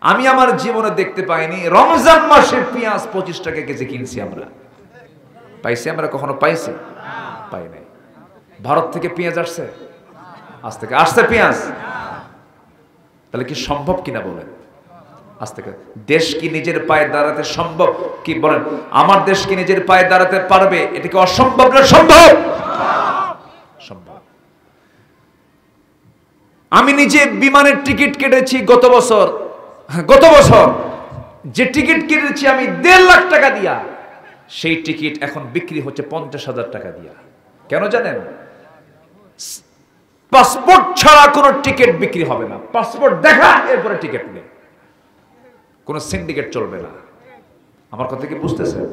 আমি আমার জীবনে দেখতে পাইনি রমজান মাসে পেঁয়াজ 25 টাকা কেজি কিনছি আমরা। পাইছি আমরা? কখনো পাইছি? পাই নাই। ভারত থেকে পেঁয়াজ আসছে, আজ থেকে আসছে পেঁয়াজ। তাহলে কি সম্ভব কিনা বলেন? আজ থেকে দেশ কি নিজের পায়ে দাঁড়াতে সম্ভব কি বলেন? আমার দেশ কি নিজের পায়ে দাঁড়াতে পারবে? এটা কি অসম্ভব না সম্ভব? সম্ভব। আমি নিজে বিমানের টিকিট কেটেছি গত বছর যে টিকিট কেটেছি আমি 1.5 লাখ টাকা দিয়া, সেই টিকিট এখন বিক্রি হচ্ছে 50,000 টাকা দিয়া। কেন জানেন? পাসপোর্ট ছাড়া কোনো টিকিট বিক্রি হবে না। পাসপোর্ট দেখা, এরপরে টিকিট নেই। কোনো সিন্ডিকেট চলবে না। আমার কথা কি বুঝতেছেন?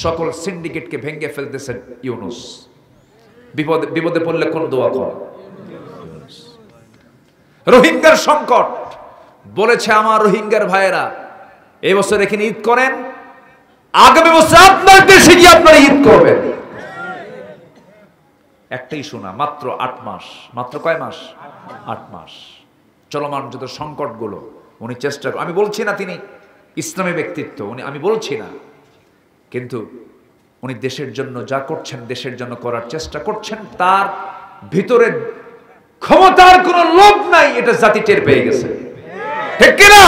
সকল সিন্ডিকেটকে ভেঙে ফেলতেছেন ইউনুস। বিপদে পড়লে কোন দোয়া কর? রোহিঙ্গার সংকট বলেছে আমার রোহিঙ্গার ভাইয়েরা, এই বছর এখানে ঈদ করেন, আগামী বছর আপনার দেশে গিয়ে আপনারা ঈদ করবেন। একটাই শোনা, মাত্র 8 মাস। মাত্র কয় মাস? 8 মাস। চলমান যত সংকটগুলো উনি চেষ্টা, আমি বলছি না তিনি ইসলামী ব্যক্তিত্ব, আমি বলছি না, কিন্তু উনি দেশের জন্য যা করছেন, দেশের জন্য করার চেষ্টা করছেন, তার ভিতরে ক্ষমতার কোনো লোভ নাই, এটা জাতি টের পেয়ে গেছে, ঠিক কিনা?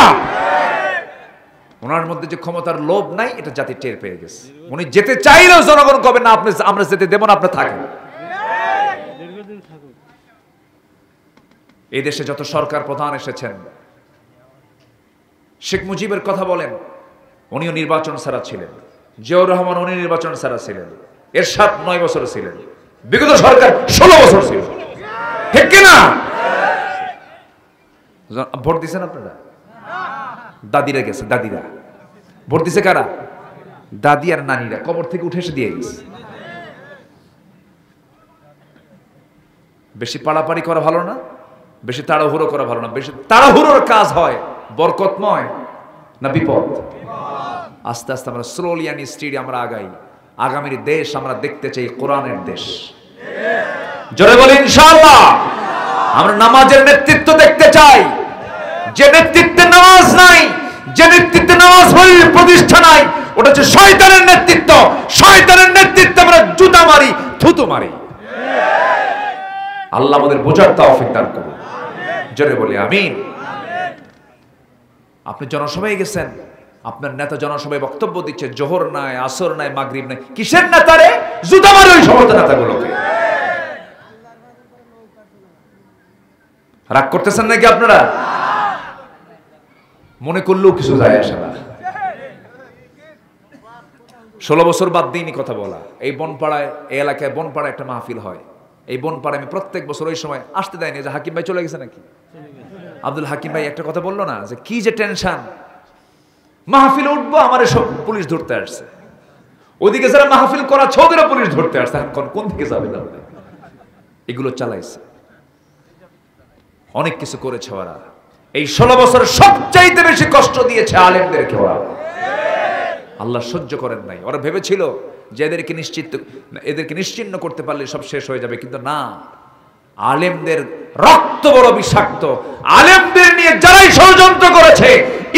ওনার মধ্যে যে ক্ষমতার লোভ নাই, এটা জাতি টের পেয়ে গেছে। উনি যেতে চাইলেও জনগণ কবে না, আমরা যেতে দেব না, আপনি থাকেন। এই দেশে যত সরকার প্রধান এসেছেন, শেখ মুজিবের কথা বলেন, উনিও নির্বাচন ছাড়া ছিলেন। জিয়াউর রহমান উনি নির্বাচন ছাড়া ছিলেন। এরশাদ 9 বছর ছিলেন। বিগত সরকার 16 বছর ছিল, ঠিক কিনা? ভোট দিচ্ছেন আপনারা? দাদিরা গেছে, দাদিরা ভোট দিছে। কারা? দাদি আর নানিরা কবর থেকে উঠে এসে দিয়ে গেছে। বেশি পাড়াপাড়ি করা ভালো না, বেশি তাড়াহুড়ো করা ভালো না। বেশি তাড়াহুড়োর কাজ হয় বরকতময় না বিপদ? আস্তে আস্তে আমরা স্লোলি অ্যান্ড স্টিডি আমরা আগাই। আগামীর দেশ আমরা দেখতে চাই কোরআনের দেশ। জোরে বলি ইনশাআল্লাহ। আমরা নামাজের নেতৃত্ব দেখতে চাই, যে নেতৃত্বে নামাজ নাই, যে নেতৃত্বে নামাজ পড়ার প্রতিষ্ঠা নাই, ওটা হচ্ছে শয়তানের নেতৃত্ব। শয়তানের নেতৃত্বে আমরা জুতা মারি, থুতু মারি। আল্লাহ আমাদের বোঝার তৌফিক দান করুন। জোরে বলি আমিন। আপনি জনসভায় গেছেন, আপনার নেতা জনসভায় বক্তব্য দিচ্ছে, জোহর নাই, আসর নাই, মাগরিব নাই। কিসের নেতা রে? জুতা মারে ওই সমস্ত নেতাগুলোকে। রাগ করতেছেন নাকি আপনারা? মনে করলেও কিছু যায় আসে না। 16 বছর বাদ দিইনি কথা বলা। এই বনপাড়ায়, এই এলাকায় বনপাড়ায় একটা মাহফিল হয়। এই বনপাড়ায় আমি প্রত্যেক বছর ওই সময় আসতে দেয়নি। যে হাকিম ভাই চলে গেছে নাকি, আব্দুল হাকিম ভাই একটা কথা বললো না, যে কি যে টেনশন, মাহফিলে উঠবো আমার সব পুলিশ ধরতে আসছে, ওদিকে যারা মাহফিল করা ওদেরও পুলিশ ধরতে আসছে, কোন দিকে যাবেন আপনি? এগুলো চালাইছে, অনেক কিছু করেছে ওরা। এই 16 বছর সবচাইতে বেশি কষ্ট দিয়েছে আলেমদেরকে ওরা। আল্লাহ সহ্য করেন নাই। ওরা ভেবেছিল যে এদেরকে নিশ্চিহ্ন করতে পারলে সব শেষ হয়ে যাবে, কিন্তু না। আলেমদের রক্ত বড় বিষাক্ত। আলেমদের নিয়ে যারাই ষড়যন্ত্র করেছে,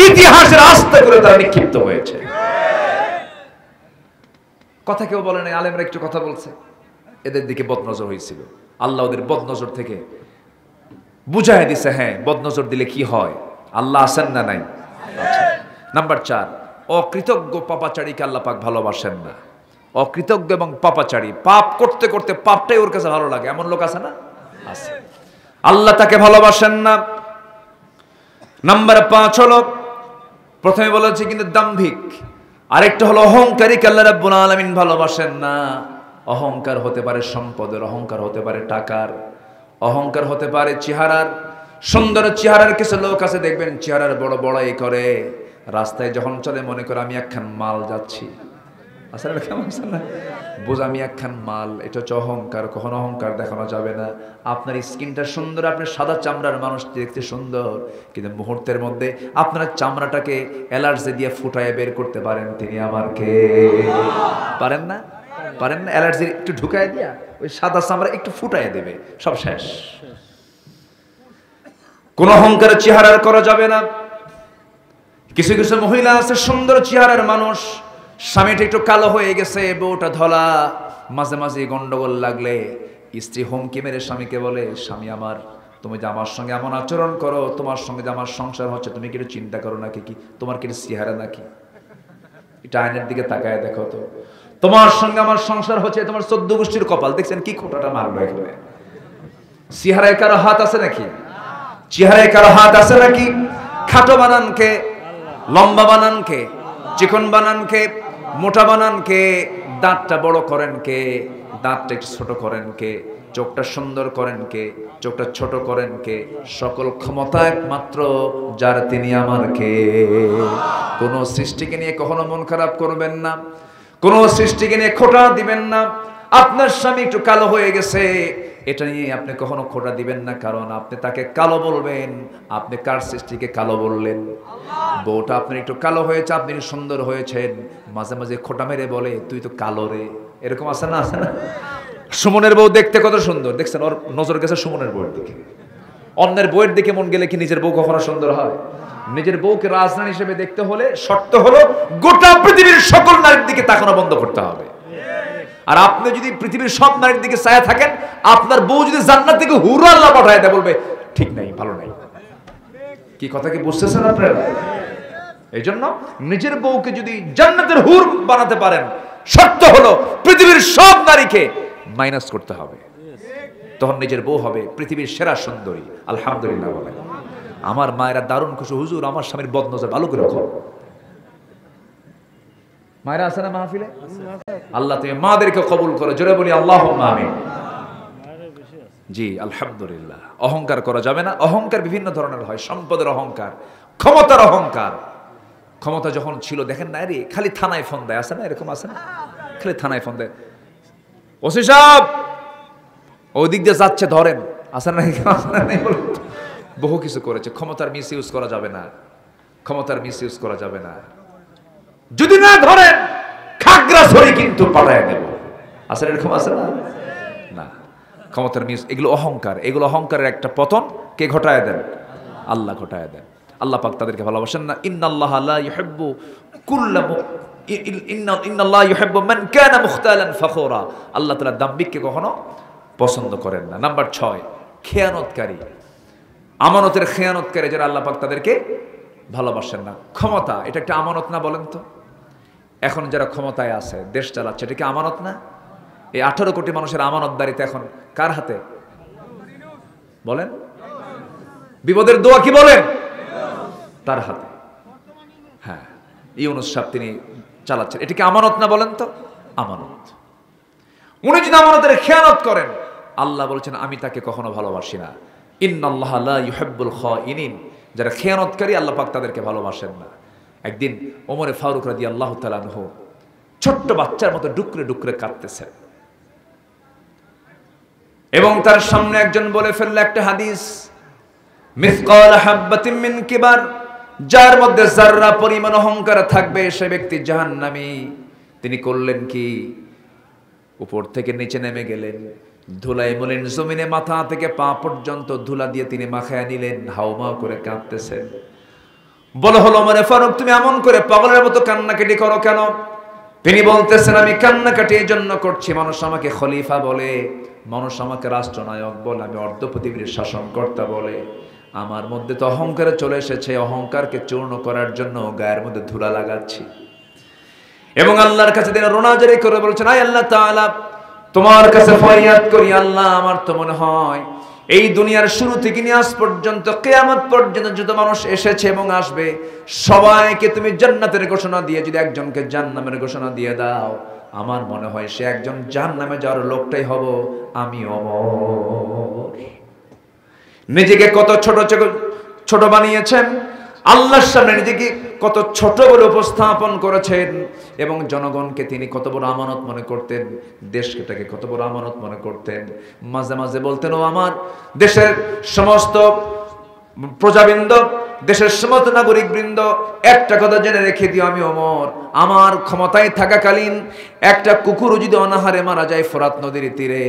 ইতিহাসের আস্থা করে তারা নিক্ষিপ্ত হয়েছে। কথা কেউ বলে নাই, আলেমরা একটু কথা বলছে, এদের দিকে বদনজর হয়েছিল। আল্লাহ ওদের বদনজর থেকে বুঝাই দিছে, হ্যাঁ বদনজর দিলে কি হয়। আল্লাহ আছেন না নাই? নাম্বার 4, অকৃতজ্ঞ পাপাচারীকে আল্লাহ পাক ভালোবাসেন না। অকৃতজ্ঞ এবং পাপাচারী, পাপ করতে করতে পাপটাই ওর কাছে ভালো লাগে, এমন লোক আছে না? আছে। আল্লাহ তাকে ভালোবাসেন না। নাম্বার 5 হলো, প্রথমে বলেছি কিন্তু দাম্ভিক, আরেকটা হলো অহংকারীকে আল্লাহ রাব্বুল আলামিন ভালোবাসেন না। অহংকার হতে পারে সম্পদের, অহংকার হতে পারে টাকার, অহংকার হতে পারে চেহারার। সুন্দর চেহারার কিছু লোক আছে দেখবেন, চেহারার বড় বড়াই করে, রাস্তায় যখন চলে মনে করে আমি একখান মাল যাচ্ছি। আসলে কেমন না, বোঝ আমি একখান মাল। এটা হচ্ছে অহংকার। কখনো অহংকার দেখানো যাবে না। আপনার স্কিনটা সুন্দর, আপনি সাদা চামড়ার মানুষ, দেখতে সুন্দর, কিন্তু মুহূর্তের মধ্যে আপনার চামড়াটাকে অ্যালার্জি দিয়ে ফুটায় বের করতে পারেন তিনি আমার কে? পারেন না? পারেন না? অ্যালার্জি একটু ঢুকায় দিয়া ওই সাদা চামড়া একটু ফুটায় দেবে, সব শেষ। কোন অহংকার চেহারার করা যাবে না। কিছু কিছু মহিলা আছে সুন্দর চেহারার মানুষ, স্বামীটা একটু কালো হয়ে গেছে, বউটা ধলা, মাঝে মাঝে গন্ডগোল লাগলে স্ত্রী হুমকি মেরে স্বামীকে বলে, স্বামী আমার, তুমি যে আমার সঙ্গে এমন আচরণ করো, তোমার সঙ্গে যে আমার সংসার হচ্ছে, তুমি কি চিন্তা করো নাকি? কি তোমার কি চেহারা নাকি? এটা আয়নার দিকে তাকায় দেখো তো, তোমার সঙ্গে আমার সংসার হচ্ছে, তোমার 14 গোষ্ঠীর কপাল। দেখছেন কি খোঁটাটা মারলো এখানে? চেহারায় কারো হাত আছে নাকি? চেহারায় কারো হাত আছে নাকি? খাটো বানান কে? লম্বা বানান কে? চিকন বানান কে? মোটা বানান কে? দাঁতটা বড় করেন কে? দাঁতটা একটু ছোট করেন কে? চোখটা সুন্দর করেন কে? চোখটা ছোট করেন কে? সকল ক্ষমতা একমাত্র যার, তিনি আমার কে। কোন সৃষ্টিকে নিয়ে কখনো মন খারাপ করবেন না, কোন সৃষ্টিকে নিয়ে খোঁটা দিবেন না। আপনার স্বামী একটু কালো হয়ে গেছে, এটা নিয়ে আপনি কখনো খোঁটা দিবেন না, কারণ আপনি তাকে কালো বলবেন। আপনি কার সৃষ্টিকে কালো বললেন? বউটা আপনার একটু কালো হয়েছে, আপনি সুন্দর হয়েছেন, মাঝে মাঝে খোঁটা মেরে বলে তুই তো কালো রে। এরকম আছে না? আছে না? সুমনের বউ দেখতে কত সুন্দর, দেখছেন? ওর নজর গেছে সুমনের বউয়ের দিকে। অন্যের বউয়ের দিকে মন গেলে কি নিজের বউ কখনো সুন্দর হয়? নিজের বউকে রাজরানী হিসেবে দেখতে হলে শর্ত হলো গোটা পৃথিবীর সকল নারীর দিকে তাকানো বন্ধ করতে হবে। আর আপনি যদি পৃথিবীর সব নারীর দিকে ছায়া থাকেন, আপনার বউ যদি জান্নাত থেকে হুর আল্লাহ পাঠায় দেয়, বলবে ঠিক নাই, ভালো নাই। কি কথা কি বুঝতেছেন আপনারা? এই জন্য নিজের বউকে যদি জান্নাতের হুর বানাতে পারেন, শর্ত হলো পৃথিবীর সব নারীকে মাইনাস করতে হবে, তখন নিজের বউ হবে পৃথিবীর সেরা সুন্দরী। আলহামদুলিল্লাহ বলেন। আমার মায়েরা দারুণ খুশি, হুজুর আমার স্বামীর বদনজর ভালো করে রাখো। মায়েরা আছে না মাহফিলে? আল্লাহ তুমি মাদেরকে কবুল করো, জোরে বলি আল্লাহুম্মা আমিন। জি আলহামদুলিল্লাহ। অহংকার করা যাবে না। অহংকার বিভিন্ন ধরনের হয়, সম্পদের অহংকার, ক্ষমতার অহংকার। ক্ষমতা যখন ছিল দেখেন না, রে খালি থানায় ফোন দেয়, আছে না এরকম, আছে না? খালি থানায় ফোন দেয়, ওসি সাহেব ওই দিক দিয়ে যাচ্ছে ধরেন, আছে না? বহু কিছু করেছে। ক্ষমতার মিস ইউজ করা যাবে না, ক্ষমতার মিস ইউজ করা যাবে না। যদি না ধরেন খাগড়াছড়ি কিন্তু পাঠায় দেব, আছে এরকম, আছে না? না, ক্ষমতার মিস, এগুলো অহংকার। এগুলো অহংকারের একটা পতন কে ঘটায় দেন? আল্লাহ ঘটায় দেন। আল্লাহ পাক তাদেরকে ভালোবাসেন না। ইন্নাল্লাহা লা ইউহিব্বু কুল্লা ইন্নাল্লাহা ইউহিব্বু মান কানা মুখতালান ফখুরা। আল্লাহ তাআলা দাম্ভিককে কখনো পছন্দ করেন না। নাম্বার 6, খেয়ানতকারী, আমানতের খেয়ানতকারী যারা, আল্লাহ পাক তাদেরকে ভালোবাসেন না। ক্ষমতা এটা একটা আমানত না, বলেন তো? এখন যারা ক্ষমতায় আছে, দেশ চালাচ্ছে, এটা কি আমানত না? এই 18 কোটি মানুষের আমানতদারিতা এখন কার হাতে বলেন? বিপদের দোয়া কি বলেন? তার হাতে। হ্যাঁ, ইউনূস সাহেব তিনি চালাচ্ছেন, এটা কি আমানত না বলেন তো? আমানত। উনি যদি আমানতের খেয়ানত করেন, আল্লাহ বলছেন আমি তাকে কখনো ভালোবাসি না। ইন্নাল্লাহা লা ইউহিব্বুল খাইনিন। যারা খেয়ানতকারী, আল্লাহ পাক তাদেরকে ভালোবাসেন না। একদিন ওমরে ফারুক রাদিয়াল্লাহু তাআলা আনহু ছোট্ট বাচ্চার মতো ডুকরে ডুকরে কাঁদতেছেন, এবং তার সামনে একজন বলে ফেলল একটা হাদিস, মিসকাল হাববাতিন মিন কিবার, যার মধ্যে যাররা পরিমাণ অহংকার থাকবে সে ব্যক্তি জাহান্নামী। তিনি করলেন কি? উপর থেকে নিচে নেমে গেলেন, ধুলায় মলিন জমিনে মাথা থেকে পা পর্যন্ত ধুলা দিয়ে তিনি মাখায় নিলেন, হাউমাউ করে কাঁদতেছেন। বলে হলো ওমরে ফারুক, তুমি এমন করে পাগলের মতো কান্নাকাটি করো কেন? তিনি বলতেছেন আমি কান্নাকাটি এই জন্য করছি, মানুষ আমাকে খলিফা বলে, মানুষ আমাকে রাষ্ট্রনায়ক বলে, আমি অর্ধ পৃথিবীর শাসনকর্তা বলে। আমার মধ্যে তো অহংকারে চলে এসেছে, অহংকারকে চূর্ণ করার জন্য গায়ের মধ্যে ধুলা লাগাচ্ছি। এবং আল্লাহর কাছে তিনি রোনাজারি করে বলছেন, আয় আল্লাহ তাআলা, তোমার কাছে ফরিয়াদ করি, আল্লাহ আমার তো মনে হয় এই দুনিয়ার শুরু থেকে নিয়ে আজ পর্যন্ত কিয়ামত পর্যন্ত যত মানুষ এসেছে এবং আসবে সবাইকে তুমি জান্নাতের ঘোষণা দিয়ে যদি একজনকে জাহান্নামের ঘোষণা দিয়ে দাও, আমার মনে হয় সে একজন জাহান্নামে যাওয়ার লোকটাই হব আমি ওমর। নিজেকে কত ছোট ছোট বানিয়েছেন, আল্লাহর সামনে নিজেকে কত ছোট বলে উপস্থাপন করেছেন, এবং জনগণকে তিনি কত বড় আমানত মনে করতেন, দেশকে তাকে কত বড় আমানত মনে করতেন। মাঝে মাঝে বলতেন, ও আমার দেশের সমস্ত প্রজাবৃন্দ, দেশের সমস্ত নাগরিক বৃন্দ, একটা কথা জেনে রেখে দিও, আমি ওমর আমার ক্ষমতায় থাকাকালীন একটা কুকুরও যদি অনাহারে মারা যায় ফোরাত নদীর তীরে,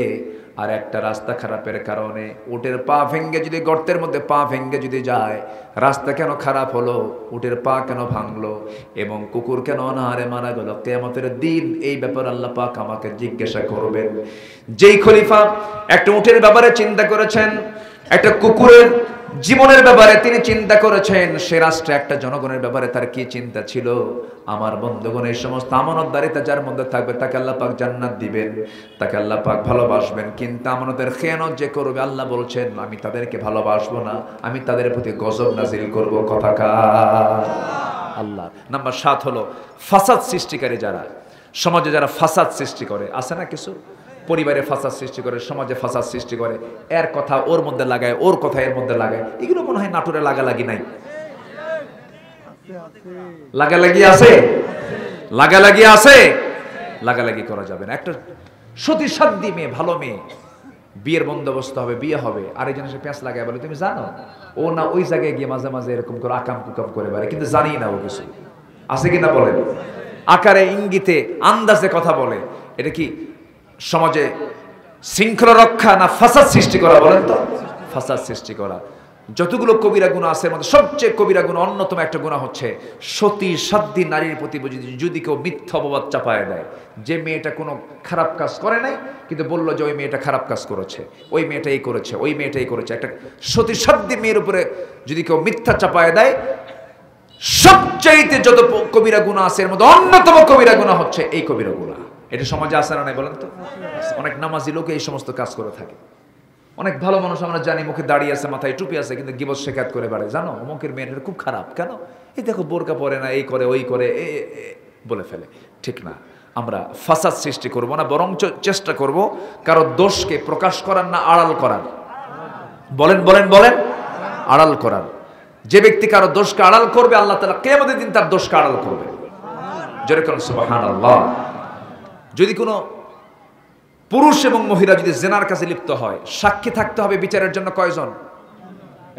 আর একটা রাস্তা খারাপের কারণে উটের পা ভেঙ্গে যদি গর্তের মধ্যে পা ভেঙ্গে যদি যায়, রাস্তা কেন খারাপ হলো, উটের পা কেন ভাঙলো, এবং কুকুর কেন অনাহারে মারা গেল, কিয়ামতের দিন এই ব্যাপারে আল্লাহ পাক আমাকে জিজ্ঞাসা করবেন। যেই খলিফা একটা উটের ব্যাপারে চিন্তা করেছেন, একটা কুকুরের জীবনের ব্যাপারে তিনি চিন্তা করেছেন, সে রাষ্ট্রে একটা জনগণের ব্যাপারে তার কি চিন্তা ছিল। আমার বন্ধুগণ, এই সমস্ত আমানতদারিতা যার মধ্যে থাকবে তাকে আল্লাহ পাক জান্নাত দিবেন, তাকে আল্লাহ পাক ভালোবাসবেন। কিন্তু আমানতের খেয়ানত যে করবে, আল্লাহ বলছেন আমি তাদেরকে ভালোবাসবো না, আমি তাদের প্রতি গজব নাজিল করব। কথাকার আল্লাহ। নাম্বার 7 হলো ফাসাদ সৃষ্টিকারী, যারা সমাজে যারা ফাসাদ সৃষ্টি করে, আছে না কিছু পরিবারে ফাসাদ সৃষ্টি করে, সমাজে ফাসাদ সৃষ্টি করে, এর কথা ওর মধ্যে লাগায়, ওর কথা এর মধ্যে লাগায়। এগুলো মনে হয় নাটোরে লাগালাগি নাই? লাগালাগি আছে, লাগালাগি আছে, লাগালাগি করা যাবে না। একটা সতী সাধ্বী মেয়ে, ভালো মেয়ে, বিয়ের বন্দোবস্ত হবে, বিয়ে হবে, আরেকজন এসে পেঁচ লাগায় বলে তুমি জানো ও না ওই জায়গায় গিয়ে মাঝে মাঝে এরকম করে আকাম কুকাম করে বেড়ায়, কিন্তু জানি না ও কিছু, আছে কিনা বলেন? আকারে ইঙ্গিতে আন্দাজে কথা বলে। এটা কি সমাজে শৃঙ্খলা রক্ষা না ফাসাদ সৃষ্টি করা? বলেন তো, ফাসাদ সৃষ্টি করা। যতগুলো কবিরা গুনাহ আছে এর মধ্যে সবচেয়ে কবিরা গুনাহ, অন্যতম একটা গুনাহ হচ্ছে সতী সাধ্বী নারীর প্রতি যদি কেউ মিথ্যা অপবাদ চাপায় দেয়, যে মেয়েটা কোনো খারাপ কাজ করে নাই কিন্তু বললো যে ওই মেয়েটা খারাপ কাজ করেছে, ওই মেয়েটাই করেছে, ওই মেয়েটাই করেছে। একটা সতী সাধ্বী মেয়ের উপরে যদি কেউ মিথ্যা চাপায় দেয়, সবচাইতে যত কবিরা গুনাহ আছে এর মধ্যে অন্যতম কবিরা গুনাহ হচ্ছে এই কবিরা গুনাহ। এটা সমাজে আছে না নাই বলেন তো? অনেক নামাজি লোক এই সমস্ত কাজ করে থাকে। অনেক ভালো মানুষ আমরা জানি, মুখে দাঁড়িয়ে আছে, মাথায় টুপি আছে, কিন্তু গিবত শেখাত করে বেড়ায়, জানো অমুকের মেয়েটা খুব খারাপ, কেন এই দেখো বোরকা পরে না, এই করে ওই করে, বলে ফেলে। ঠিক না। আমরা ফাসাদ সৃষ্টি করব না, বরং চেষ্টা করব কারো দোষকে প্রকাশ করার না আড়াল করার। বলেন বলেন বলেন, আড়াল করার। যে ব্যক্তি কারো দোষকে আড়াল করবে, আল্লাহ তাআলা কিয়ামতের দিন তার দোষকে আড়াল করবে। জোরে করুন সুবহানাল্লাহ। যদি কোনো পুরুষ এবং মহিলা যদি জিনার কাছে লিপ্ত হয়, সাক্ষী থাকতে হবে বিচারের জন্য কয়জন?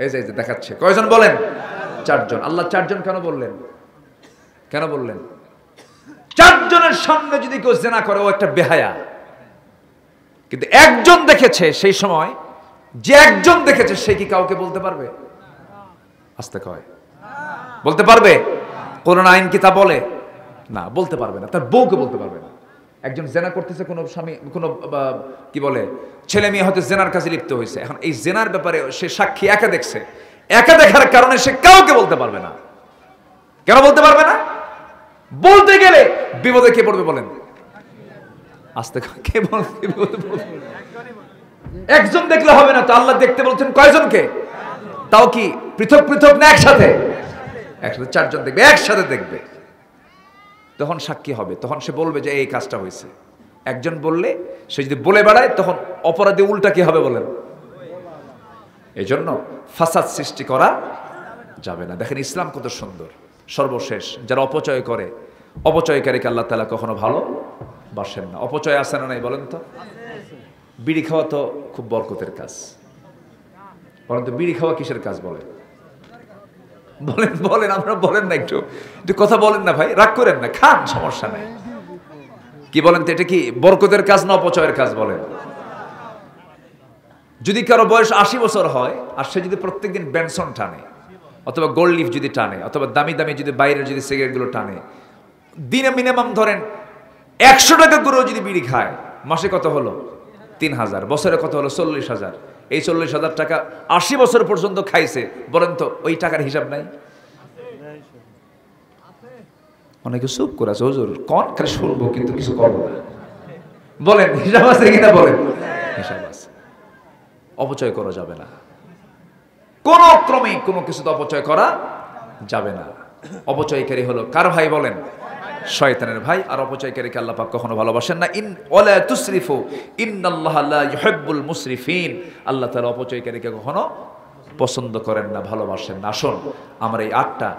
এই যে দেখাচ্ছে কয়জন বলেন? 4 জন। আল্লাহ 4 জন কেন বললেন? কেন বললেন? 4 জনের সামনে যদি কেউ জিনা করে, ও একটা বেহায়া। কিন্তু একজন দেখেছে, সেই সময় যে একজন দেখেছে সে কি কাউকে বলতে পারবে? আস্তে কয়, বলতে পারবে? কোরআন আইন কি তা বলে? না, বলতে পারবে না। তার বউকে বলতে পারবে না। একজন জেনা করতেছে, কোনো স্বামী, কোনো কি বলে ছেলে মেয়ে হয়তো জেনার কাছে লিপ্ত হয়েছে। এখন এই জেনার ব্যাপারে সে সাক্ষী একা দেখছে, একা দেখার কারণে সে কাউকে বলতে পারবে না। কেন বলতে পারবে না? বলতে গেলে বিপদে কে পড়বে বলেন? আস্তে কে বলতে? একজন দেখলে হবে না তো, আল্লাহ দেখতে বলছেন কয়জনকে? তাও কি পৃথক পৃথক না একসাথে? একসাথে 4 জন দেখবে, একসাথে দেখবে। তখন সাক্ষী হবে, তখন সে বলবে যে এই কাজটা হয়েছে। একজন বললে, সে যদি বলে বেড়ায়, তখন অপরাধী উল্টা কি হবে বলেন? এই জন্য ফাসাদ সৃষ্টি করা যাবে না। দেখেন ইসলাম কত সুন্দর। সর্বশেষ, যারা অপচয় করে, অপচয়কারীকে আল্লাহ তাআলা কখনো ভালো বাসেন না। অপচয় আছে না নাই বলেন তো? বিড়ি খাওয়া তো খুব বরকতের কাজ। বলেন তো, বিড়ি খাওয়া কিসের কাজ বলেন? বলেন বলেন, আমরা বলেন না, একটু কথা বলেন না ভাই, রাগ করেন না, খান, সমস্যা নাই। কি বলেন তো, এটা কি বরকতের কাজ না অপচয়ের কাজ বলেন? যদি কারো বয়স 80 বছর হয়, আর সে যদি প্রত্যেকদিন বেনসন টানে, অথবা গোল্ড লিফ যদি টানে, অথবা দামি দামি যদি বাইরের যদি সিগারেটগুলো টানে, দিনে মিনিমাম ধরেন 100 টাকা করে যদি বিড়ি খায়, মাসে কত হলো? 3000। বছরে কত হলো? 40,000। এই 40,000 টাকা 80 বছর পর্যন্ত খাইছে। বলেন তো, ওই টাকার হিসাব নাই? অনেকে চুপ করে আছে, হুজুর কোন খালি শুনবো কিন্তু কিছু করবো না। বলেন হিসাব আছে কিনা বলেন? হিসাব আছে। অপচয় করা যাবে না, কোন ক্রমে কোনো কিছু তো অপচয় করা যাবে না। অপচয়কারী হলো কার ভাই বলেন? শয়তানের ভাই। আর অপচয়কারীকে আল্লাহ পাক কখনো ভালোবাসেন না। ওয়ালা তুসরিফু ইন্নাল্লাহা লা ইউহিব্বুল মুসরিফিন। আল্লাহ তাআলা অপচয়কারীকে কখনো পছন্দ করেন না, ভালোবাসেন না। আসুন আমরা এই 8টা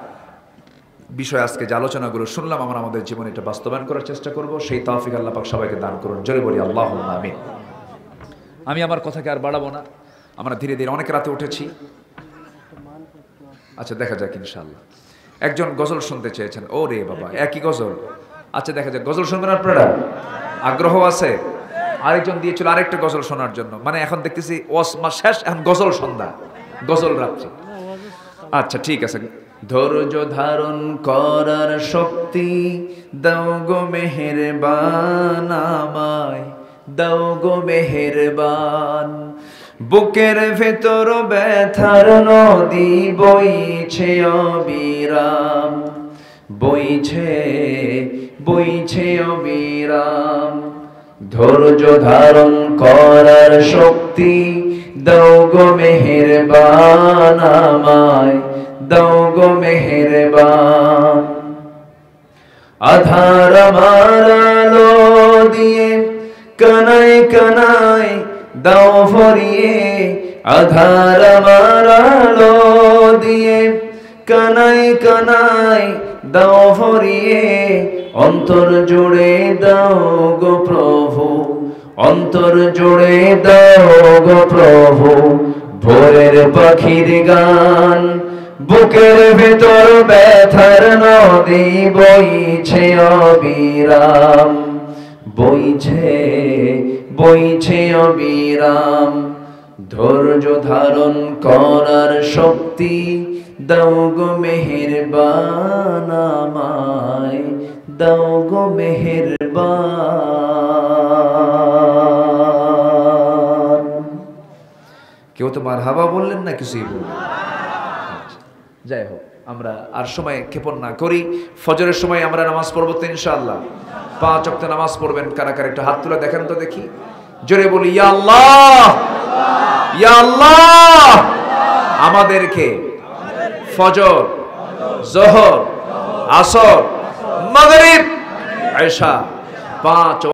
বিষয় আজকে যে আলোচনাগুলো শুনলাম, আমরা আমাদের জীবনে এটা বাস্তবায়ন করার চেষ্টা করব। সেই তৌফিক আল্লাহ পাক সবাইকে দান করুন। জোরে বলি আল্লাহুম্মা আমিন। আমি আমার কথাকে আর বাড়াবো না, আমরা ধীরে ধীরে অনেক রাতে উঠেছি। আচ্ছা, দেখা যাক ইনশাআল্লাহ। একজন গজল শুনতে চেয়েছেন। ও রে বাবা, একই গজল। আচ্ছা, দেখা যাক, গজল শুনবেন আপনারা? আগ্রহ আছে? আরেকজন দিয়েছিল আরেকটা গজল শোনার জন্য। মানে এখন দেখতেছি ওয়াসমা শেষ, এখন গজল সন্ধ্যা, গজল রাত্রি। আচ্ছা ঠিক আছে। ধৈর্য ধারণ করার শক্তি দাও গো মেহেরবান, আমায় দাও গো মেহেরবান। বুকের ভেতর ব্যথার নদী বইছে অবিরাম, বইছে বইছে অবিরাম। ধৈর্য ধারণ করার শক্তি দাও গো মেহেরবান, আমায় দাও গো মেহেরবান। আধার আমার আলো দিয়ে কানায় কানায় দাও ভরিয়ে, আধার আমার আলো দিয়ে কানায় কানায় দাও ভরিয়ে। অন্তর জুড়ে দাও গো প্রভু, অন্তর জুড়ে দাও গো প্রভু। ভোরের পাখির গান, বুকের ভেতর ব্যথার নদী বইছে অবিরাম, বইছে বইছে অবিরাম। ধৈর্য ধারণ করার শক্তি দাও গো মেহেরবান, আমায় দাও গো মেহেরবান। কেউ তো মারহাবা বললেন না, কিছুই বললেন। যাই হোক, আমরা আর সময় ক্ষেপণ না করি। ফজরের সময় আমরা নামাজ পড়বো তো ইনশাআল্লাহ। 5 ওয়াক্ত নামাজ পড়বেন কারা কারা? একটু হাত তুলে দেখেন তো দেখি। জোরে বলি ইয়া আল্লাহ, ইয়া আল্লাহ। আমাদেরকে ফজর, যোহর, আসর, মাগরিব, ইশা 5